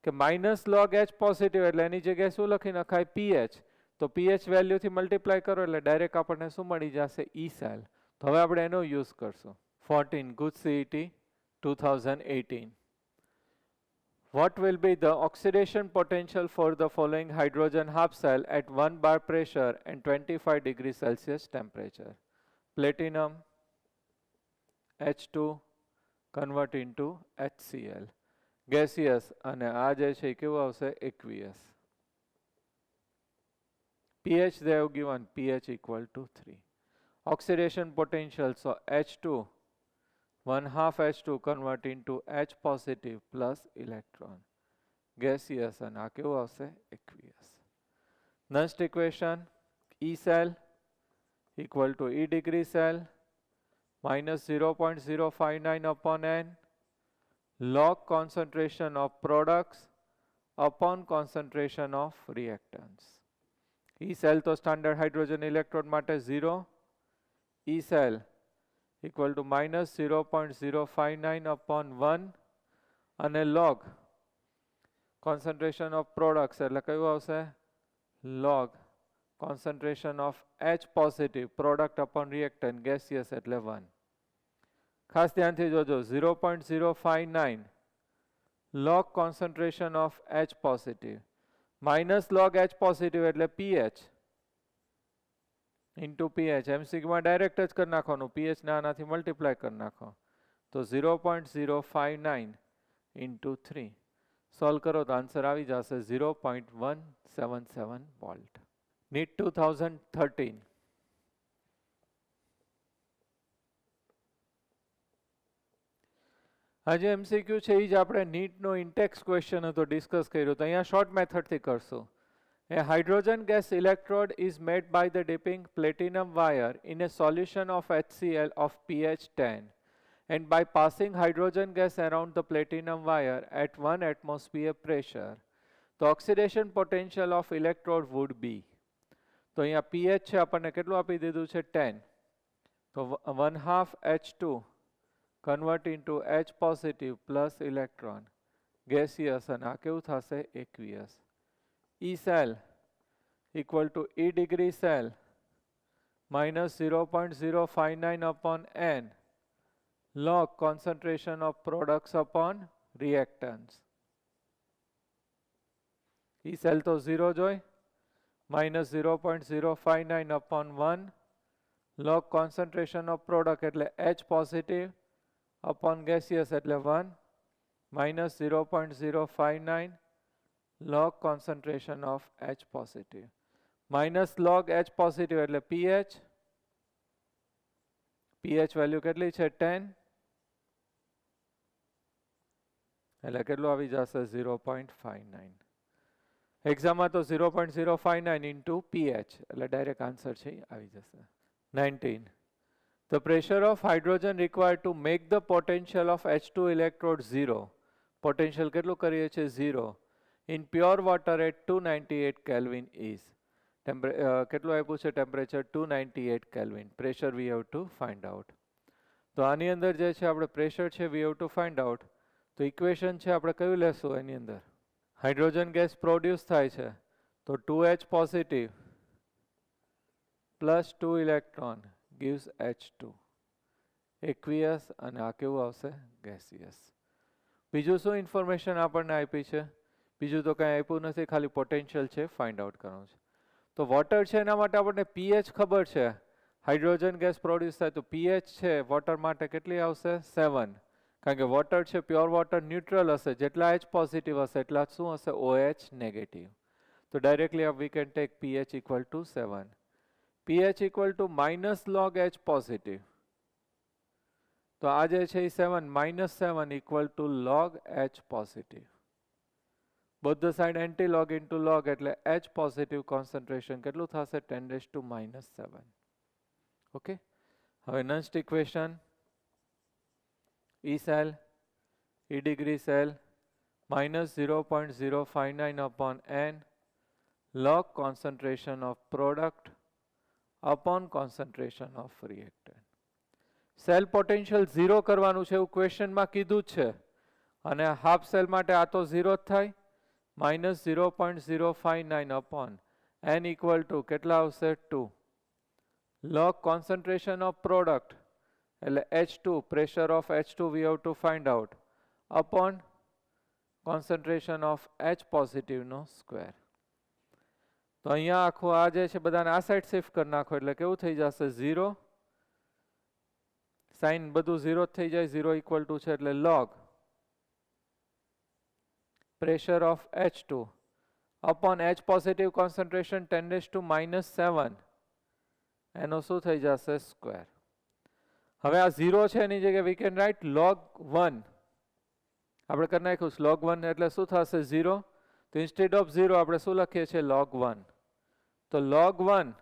[SPEAKER 1] કે માઇનસ લોગ H પોઝિટિવ એટલે એની જગ્યાએ શું લખી નખાય? pH. તો pH વેલ્યુથી મલ્ટીપ્લાય કરો એટલે ડાયરેક્ટ આપણને શું મળી જશે? E cell. તો હવે આપણે એનો યુઝ કરશું. 14 Good CET 2018. What will be the oxidation potential for the following hydrogen half cell at 1 bar pressure and 25 degrees Celsius temperature? Platinum H2 convert into HCl. Gaseous અને આ જે છે કેવું આવશે? Aqueous. pH they have given pH equal to 3. Oxidation potential, so H2 1/2 H2 convert into H positive plus electron. Gaseous and આ કેવું આવશે? Aqueous. Next equation, E cell equal to E degree cell minus 0.059 upon N log concentration of products upon concentration of reactants. E cell તો standard hydrogen electrode માટે 0. E cell equal to minus 0.059 upon 1 અને log concentration of products એટલે કયું આવશે? log concentration of H positive product upon reactant gaseous એટલે 1. ખાસ ધ્યાનથી જોજો 0.059 log concentration of H positive minus log H positive એટલે pH into pH. એમસીક્યુમાં ડાયરેક્ટ જ કરી નાખવાનું, pH ના આનાથી મલ્ટીપ્લાય કરી નાખો. તો 0.059 into 3 સોલ્વ કરો તો આન્સર આવી જશે 0.177 વોલ્ટ. NEET 2013. આજે એમસીક્યુ છે એ જ આપણે નીટનો ઇન્ટેક્સ ક્વેશ્ચન હતો ડિસ્કસ કર્યો, તો અહીંયા શોર્ટ મેથડથી કરશું. A hydrogen gas electrode is made by the dipping platinum wire in a solution of HCl of pH 10 and by passing hydrogen gas around the platinum wire at 1 atmosphere pressure. The oxidation potential of electrode would be. તો અહીંયા pH છે આપણને કેટલું આપી દીધું છે? 10. તો 1/2 H2 convert into H positive plus electron gaseous અને આ કેવું થશે? Aqueous. E cell equal to E degree cell minus 0.059 upon N log concentration of products upon reactants. E cell તો 0 જોઈ minus 0.059 upon 1 log concentration of product એટલે H positive upon gaseous એટલે 1 minus 0.059 log concentration of H positive minus log H positive એટલે pH value કેટલી છે 10 એટલે કેટલું આવી જશે 0.59 એક્ઝામમાં તો 0.059 into pH એટલે ડાયરેક્ટ આન્સર છે આવી જશે 19 The pressure of hydrogen required to make the potential of H2 electrode 0 potential કેટલું કરીએ છે 0 in pure water at 298 Kelvin is કેટલું આપ્યું છે temperature 298 Kelvin pressure we have to find out તો આની અંદર જે છે આપણે પ્રેશર છે we have to find out તો ઇક્વેશન છે આપણે કયું લેશું એની અંદર હાઇડ્રોજન ગેસ પ્રોડ્યુસ થાય છે તો 2H positive plus 2 electron gives H2 aqueous અને આ કેવું આવશે gaseous બીજું શું ઇન્ફોર્મેશન આપણને આપી છે બીજું તો કંઈ આપ્યું નથી ખાલી પોટેન્શિયલ છે ફાઇન્ડ આઉટ કરવાનું છે તો વોટર છે એના માટે આપણને pH ખબર છે હાઇડ્રોજન ગેસ પ્રોડ્યુસ થાય તો pH છે વોટર માટે કેટલી આવશે 7 કારણ કે વોટર છે પ્યોર વોટર ન્યુટ્રલ હશે જેટલા H પોઝિટિવ હશે એટલા શું હશે OH નેગેટિવ તો directly we can take pH equal two 7 pH equal to minus log H positive તો આ જે છે 7 minus 7 equal to log H positive both the side anti log into log એટલે H positive concentration કેટલું થશે 10 raised to minus 7 okay હવે next equation E cell E degree cell minus 0.059 upon N log concentration of product upon concentration of reactant cell potential 0 કરવાનું છે એવું ક્વેશ્ચનમાં કીધું છે અને હાફ સેલ માટે આ તો 0 જ થાય minus 0.059 upon N equal to કેટલા આવશે 2 log concentration of product એટલે H2 pressure of H2 we have to find out upon concentration of H positive નો સ્ક્વેર તો અહીંયા આખું આ જે છે બધાને આ સાઈડ શિફ્ટ કરી નાખો એટલે કેવું થઈ જશે 0 સાઇન બધું 0 થઈ જાય 0 ઇક્વલ ટુ છે એટલે log pressure of H2 upon H positive concentration 10 raised to minus 7 એનો શું થઈ જશે સ્ક્વેર હવે આ 0 છે એની જગ્યાએ we can write log 1 આપણે કરી નાખ્યું log 1 એટલે શું થશે 0 તો instead of 0 આપણે શું લખીએ છીએ log 1 તો log 1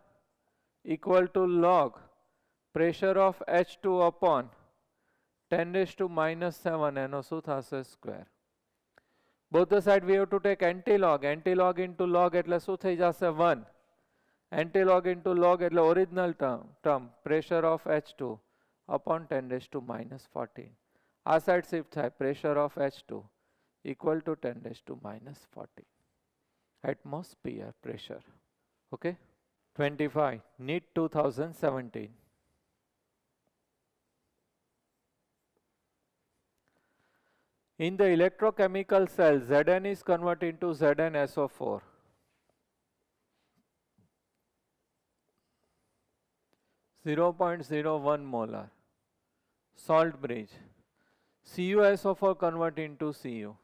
[SPEAKER 1] equal to log pressure of H2 upon 10 raised to minus 7 એનો શું થશે square both the side we have to take anti-log into log એટલે શું થઈ જશે 1 anti-log into log એટલે original term pressure of H2 upon 10 raised to minus 14 આ side shift થાય pressure of H2 equal to 10 raised to minus 40 atmosphere pressure okay 25 NEET 2017 in the electrochemical cell Zn is converted into ZnSO4 0.01 molar salt bridge CuSO4 convert into Cu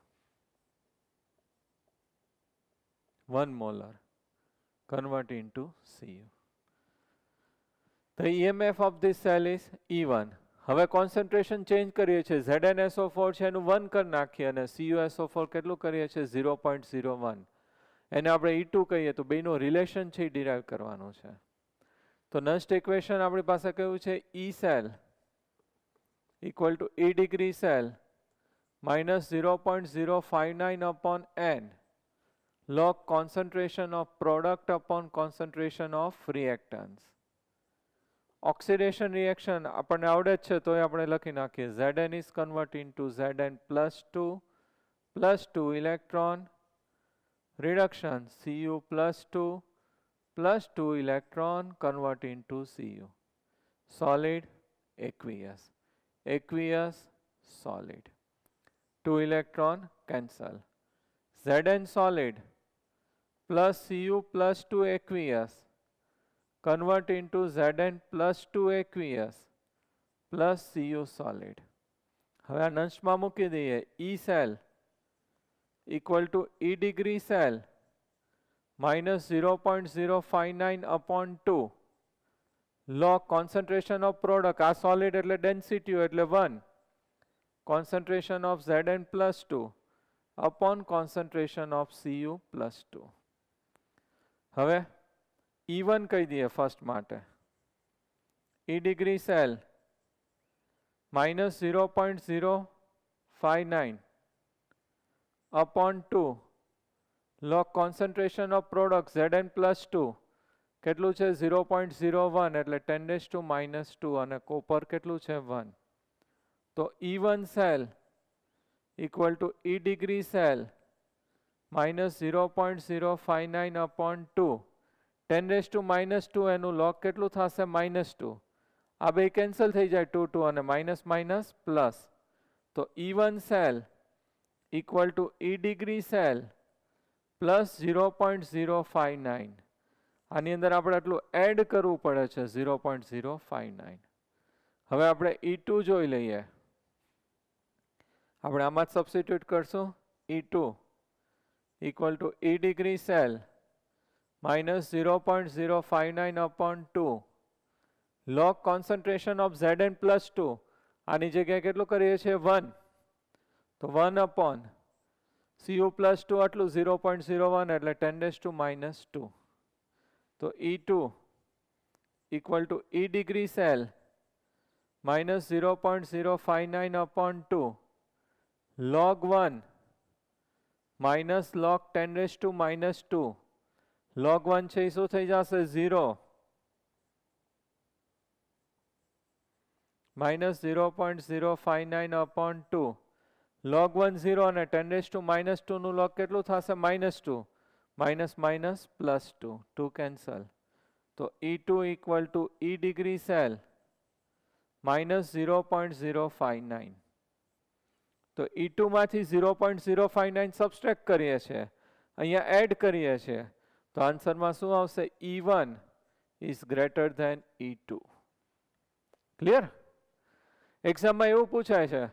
[SPEAKER 1] 1 molar convert into Cu the EMF of this cell is E1 હવે concentration change કરીએ છીએ ZnSO4 છે એનું 1 કરી નાખીએ અને CuSO4 કેટલું કરીએ છીએ 0.01 એને આપણે E2 કહીએ તો બેનો રિલેશન છે ડિરાઈવ કરવાનો છે તો નેક્સ્ટ ઇક્વેશન આપણી પાસે કયું છે E cell equal to E degree cell minus 0.059 upon N log concentration of product upon concentration of reactants oxidation reaction આપણને આવડે જ છે તો આપણે લખી નાખીએ Zn is convert into Zn plus 2 electron reduction Cu plus 2 electron convert into Cu solid aqueous solid 2 electron cancel Zn solid plus Cu plus 2 aqueous convert into Zn plus 2 aqueous plus Cu solid. હવે આ નંશમાં મૂકી દઈએ. E cell equal to E degree cell minus 0.059 upon 2 log concentration of product. આ solid એટલે density એટલે 1 concentration of Zn plus 2 upon concentration of Cu plus 2. હવે E1 કહી દઈએ ફર્સ્ટ માટે. E degree cell minus 0.059 upon 2 log concentration of product Zn plus 2 કેટલું છે 0.01 એટલે 10⁻², અને કોપર કેટલું છે 1. તો E1 cell equal to E degree cell minus 0.059 upon 2 10⁻² એનું log કેટલું થશે -2. આ બે કેન્સલ થઈ જાય 2 2 અને માઇનસ માઇનસ પ્લસ. તો E1 cell equal to E degree cell plus 0.059. આની અંદર આપણે આટલું એડ કરવું પડે છે 0.059. હવે આપણે E2 જોઈ લઈએ. આપણે આમાં જ સબસ્ટિટ્યુટ કરશું. E2 equal to E degree cell minus 0.059 upon 2 log concentration of Zn plus 2. આની જગ્યાએ કેટલું કરીએ છીએ 1. તો 1 upon Cu plus 2 આટલું 0.01 એટલે 10⁻². તો E2 equal to E degree cell minus 0.059 upon 2 log 1 minus log 10⁻². log 1 છે શું થઈ જશે 0 minus 0.059 upon 2 log 1 0 અને 10⁻² નું log કેટલું થશે -2. Minus minus plus 2 2 cancel. તો E2 equal to E degree cell minus 0.059. તો E2 માંથી 0.059 સબસ્ટ્રેક્ટ કરીએ છીએ, અહીંયા એડ કરીએ છીએ, તો આન્સરમાં શું આવશે E1 is greater than E2. Clear? એક્ઝામમાં એવું પૂછાય છે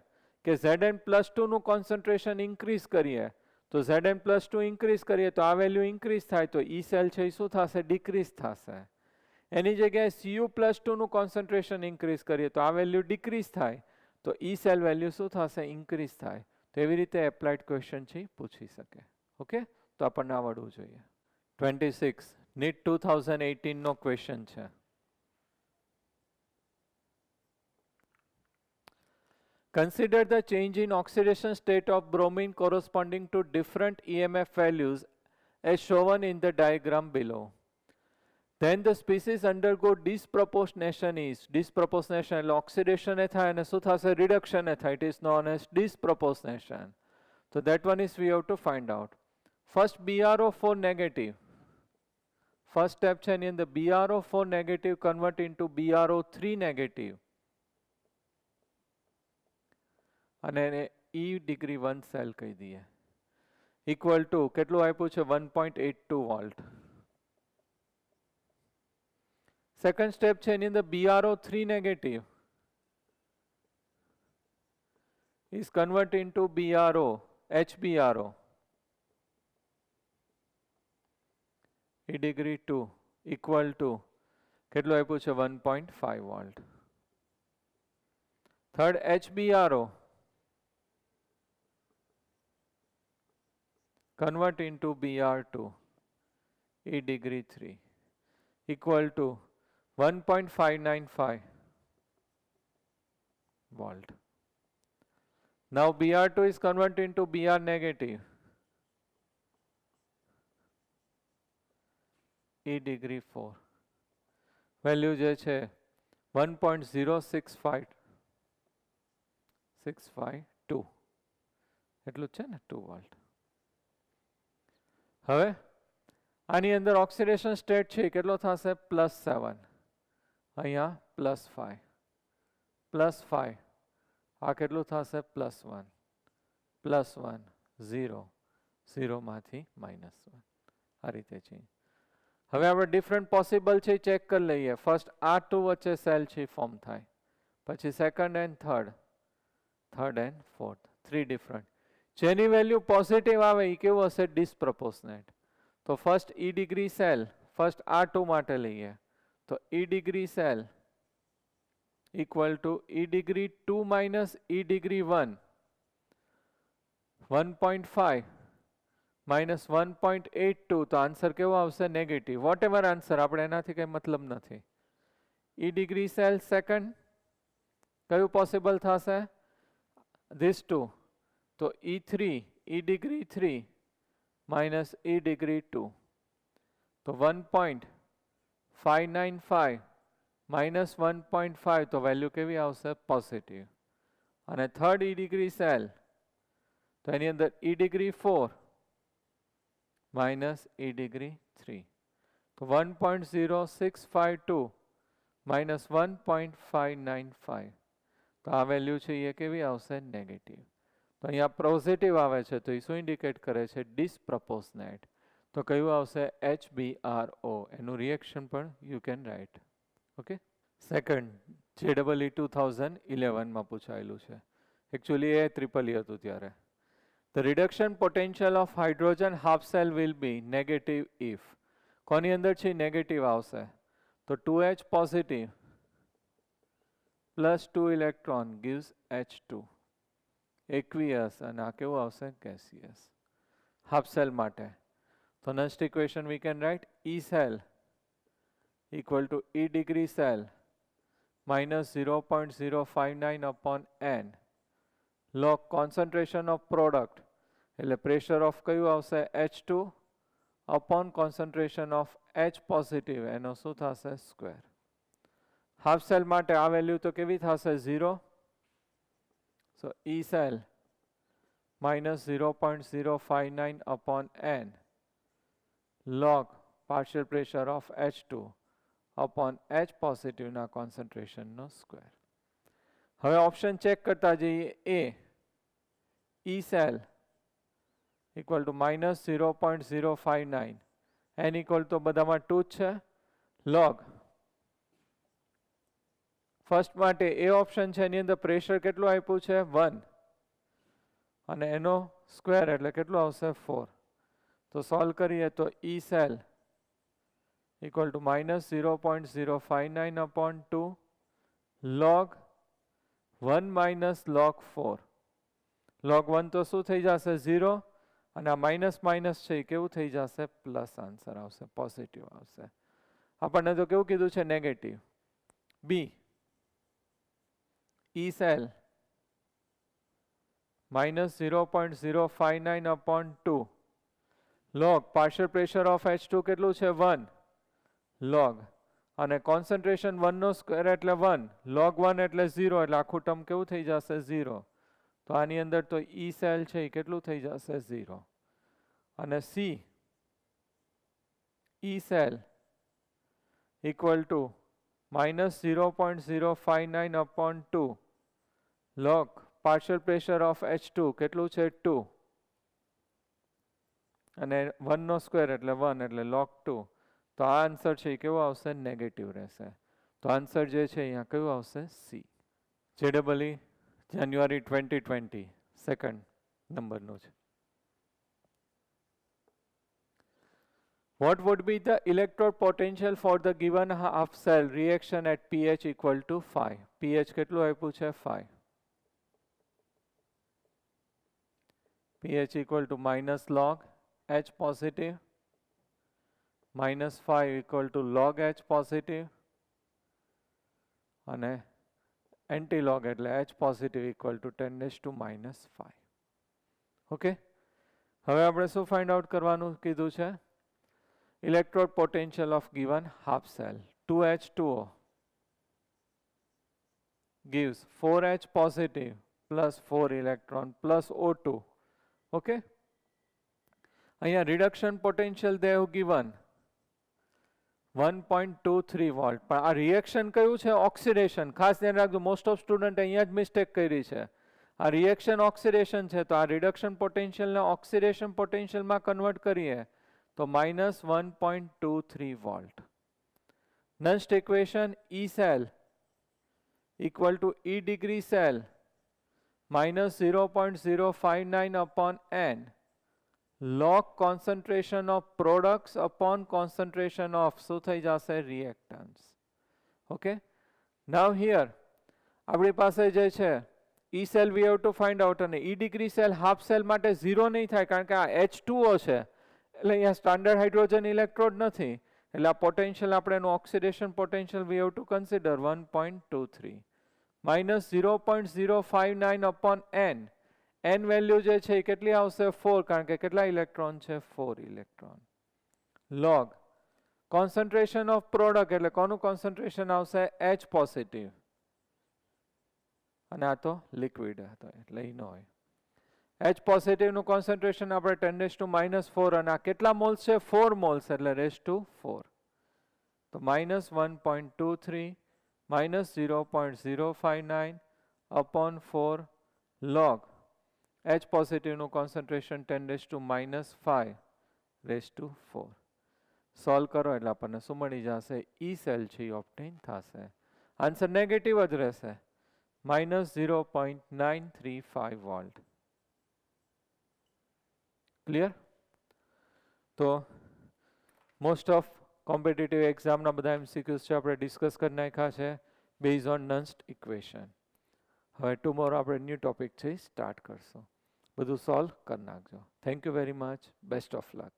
[SPEAKER 1] કે Zn plus 2 નું કોન્સન્ટ્રેશન ઇન્ક્રીઝ કરીએ તો Zn plus 2 ઇન્ક્રીઝ કરીએ તો આ વેલ્યુ ઇન્ક્રીઝ થાય તો E સેલ છે એ શું થશે ડિક્રીઝ થશે. એની જગ્યાએ Cu plus 2 નું કોન્સન્ટ્રેશન ઇન્ક્રીઝ કરીએ તો આ વેલ્યુ ડિક્રીઝ થાય તો E સેલ વેલ્યુ શું થશે ઇન્ક્રીઝ થાય. તો એવી રીતે એપ્લાઇડ ક્વેશ્ચન છે પૂછી શકે. ઓકે, તો આપણને આવડવું જોઈએ. 26 નીટ 2018 નો ક્વેશ્ચન છે. Consider the change in oxidation state of bromine corresponding to different EMF values as shown in the diagram below. Then the species undergo disproportionation is disproportionation oxidation and reduction it is known as disproportionation. So that one is we have to find out. First BrO4 negative. First step in the BrO4 negative convert into BrO3 negative. અને E degree 1 cell કહી દઈએ equal to કેટલું આપ્યું છે 1.82 volt. Second step છે એની અંદર BrO3 negative is convert into BrO HBrO E degree 2 equal to કેટલું આપ્યું છે 1.5 volt. Third HBrO convert into Br2 E degree 3 equal to 1.595 volt. Now Br2 is converted into Br negative E degree 4 value જે છે 1.065652 એટલું છે ને 2 volt. હવે આની અંદર ઓક્સિડેશન સ્ટેટ છે કેટલો થશે +7 અહીંયા +5 +5 આ કેટલું થશે +1 +1 0 0 માંથી -1 આ રીતે ચેન્જ. હવે આપણે ડિફરન્ટ પોસિબલ છે ચેક કરી લઈએ. ફર્સ્ટ આ ટુ વચ્ચે સેલ છે ફોર્મ થાય, પછી second and third and fourth, 3 different. જેની વેલ્યુ પોઝિટિવ આવે એ કેવું હશે? ડિસપ્રોપોર્શનેટ. તો first E degree cell first આ ટુ માટે લઈએ તો E degree cell equal to E degree 2 minus E degree 1, 1.5 minus 1.82. તો આન્સર કેવો આવશે? નેગેટિવ. વોટ એવર આન્સર, આપણે એનાથી કંઈ મતલબ નથી. ઈ ડિગ્રી સેલ સેકન્ડ કયું પોસિબલ થશે? This two. તો E3 E degree 3 minus E degree 2. તો 1.595 માઇનસ 1.5. તો વેલ્યુ કેવી આવશે? પોઝિટિવ. અને થર્ડ ઈ ડિગ્રી સેલ તો એની અંદર ઈ ડિગ્રી 4 માઇનસ ઈ ડિગ્રી 3. તો 1.0652 માઇનસ 1.595. તો આ વેલ્યુ છે એ કેવી આવશે? નેગેટિવ. તો અહીંયા પોઝિટિવ આવે છે તો એ શું ઇન્ડિકેટ કરે છે? ડિસપ્રોપોર્શનેટ. તો કયું આવશે? HBRO. એનું રિએક્શન પણ you can write. Okay. Second JEE 2011 માં પૂછાયેલું છે. એકચ્યુઅલી એ ટ્રિપલ હતું ત્યારે. The reduction potential of hydrogen half cell will be negative if. કોની અંદર છે નેગેટિવ આવશે? તો 2H positive plus 2 electron gives H2. aqueous અને આ કેવું આવશે? gaseous. હાફ સેલ માટે તો next equation we can write E cell equal to E degree cell minus 0.059 upon N log concentration of product એટલે પ્રેશર ઓફ કયું આવશે? H2 upon concentration of H positive એનો શું થશે? સ્ક્વેર. હાફ સેલ માટે આ વેલ્યુ તો કેવી થશે? 0. સો E cell minus 0.059 upon N log partial pressure of H2 upon H positive ના concentration નો સ્ક્વેર. હવે ઓપ્શન ચેક કરતા જઈએ. A E cell equal to minus 0.059 N equal to બધામાં 2 છે. log ફર્સ્ટ માટે એ ઓપ્શન છે એની અંદર પ્રેશર કેટલું આપ્યું છે? 1 અને એનો સ્ક્વેર એટલે કેટલું આવશે? 4. તો સોલ્વ કરીએ તો E cell equal to minus 0.059 upon 2 log 1 minus log 4. log 1 તો શું થઈ જશે? 0 અને આ માઇનસ માઇનસ છે એ કેવું થઈ જશે? પ્લસ આન્સર આવશે, પોઝિટિવ આવશે. આપણને તો કેવું કીધું છે? Negative. B E cell minus 0.059 upon 2 log partial pressure of H2 કેટલું છે? 1 log અને કોન્સન્ટ્રેશન 1 નો સ્ક્વેર એટલે 1 log 1 એટલે 0 એટલે આખું ટર્મ કેવું થઈ જશે? 0. તો આની અંદર તો E cell છે એ કેટલું થઈ જશે? 0. અને C E cell equal to minus 0.059 upon 2 log partial pressure of H2 કેટલું છે? 2 અને 1 નો સ્ક્વેર એટલે 1 એટલે log 2. તો આ આન્સર છે એ કેવો આવશે? નેગેટિવ રહેશે. તો આન્સર જે છે અહીંયા કયું આવશે? સી. JEE જાન્યુઆરી 2020 સેકન્ડ નંબરનું છે. What would be the electrode potential for the given half cell reaction at pH equal to 5? pH કેટલું આપ્યું છે? 5. pH equal to minus log H positive minus 5 equal to log H positive અને anti-log એટલે H positive equal to 10 raised to minus 5. Okay. હવે આપણે શું find out કરવાનું કીધું છે? electrode potential of given half cell. 2H2O gives 4H positive plus 4 electron plus O2. Okay. અહીંયા reduction potential they have given 1.23 volt. પણ આ reaction કયું છે? ઓક્સિડેશન. ખાસ ધ્યાન રાખજો, મોસ્ટ ઓફ સ્ટુડન્ટ અહીંયા જ મિસ્ટેક કરી છે. આ રિએક્શન ઓક્સિડેશન છે તો આ રિડક્શન પોટેન્શિયલને ઓક્સિડેશન પોટેન્શિયલમાં કન્વર્ટ કરીએ તો -1.23 volt. Next equation E cell equal to E degree cell -0.059 upon n log concentration of products upon concentration of શું થઈ જશે reactants. Okay, now here આપણી પાસે જે છે E cell we have to find out, અને E degree cell half cell માટે 0 નહીં થાય કારણ કે આ H2O છે એટલે અહીંયા સ્ટાન્ડર્ડ હાઇડ્રોજન ઇલેક્ટ્રોડ નથી એટલે આ પોટેન્શિયલ આપણે એનું oxidation potential we have to consider 1.23 -0.059 upon n. n value જે છે એ કેટલી આવશે 4 કારણ કે કેટલા ઇલેક્ટ્રોન છે 4 electron. log concentration of product એટલે કોનું કોન્સન્ટ્રેશન આવશે H પોઝિટિવ અને આ તો લિક્વિડ હતો એટલે ઈ ન હોય. H પોઝિટિવ નું કોન્સન્ટ્રેશન આપણે 10⁻⁴ અને આ કેટલા મોલ્સ છે 4 મોલ્સ એટલે (4). તો -1.23 -0.059 upon 4 log H પોઝિટિવ નું કોન્સન્ટ્રેશન 10⁻⁴. સોલ્વ કરો એટલે આપણને શું મળી જશે E સેલ છે ઓબ્ટેન થશે. આન્સર નેગેટિવ જ રહેશે -0.935 વોલ્ટ. ક્લિયર? તો મોસ્ટ ઓફ કોમ્પિટિટિવ એક્ઝામના બધા MCQs છે આપણે ડિસ્કસ કરી નાખ્યા છે બેઝ ઓન નન્સ્ટ ઇક્વેશન. હવે ટુમોરો આપણે ન્યૂ ટોપિક છે સ્ટાર્ટ કરશું. બધું સોલ્વ કરી નાખજો. Thank you very much. Best of luck.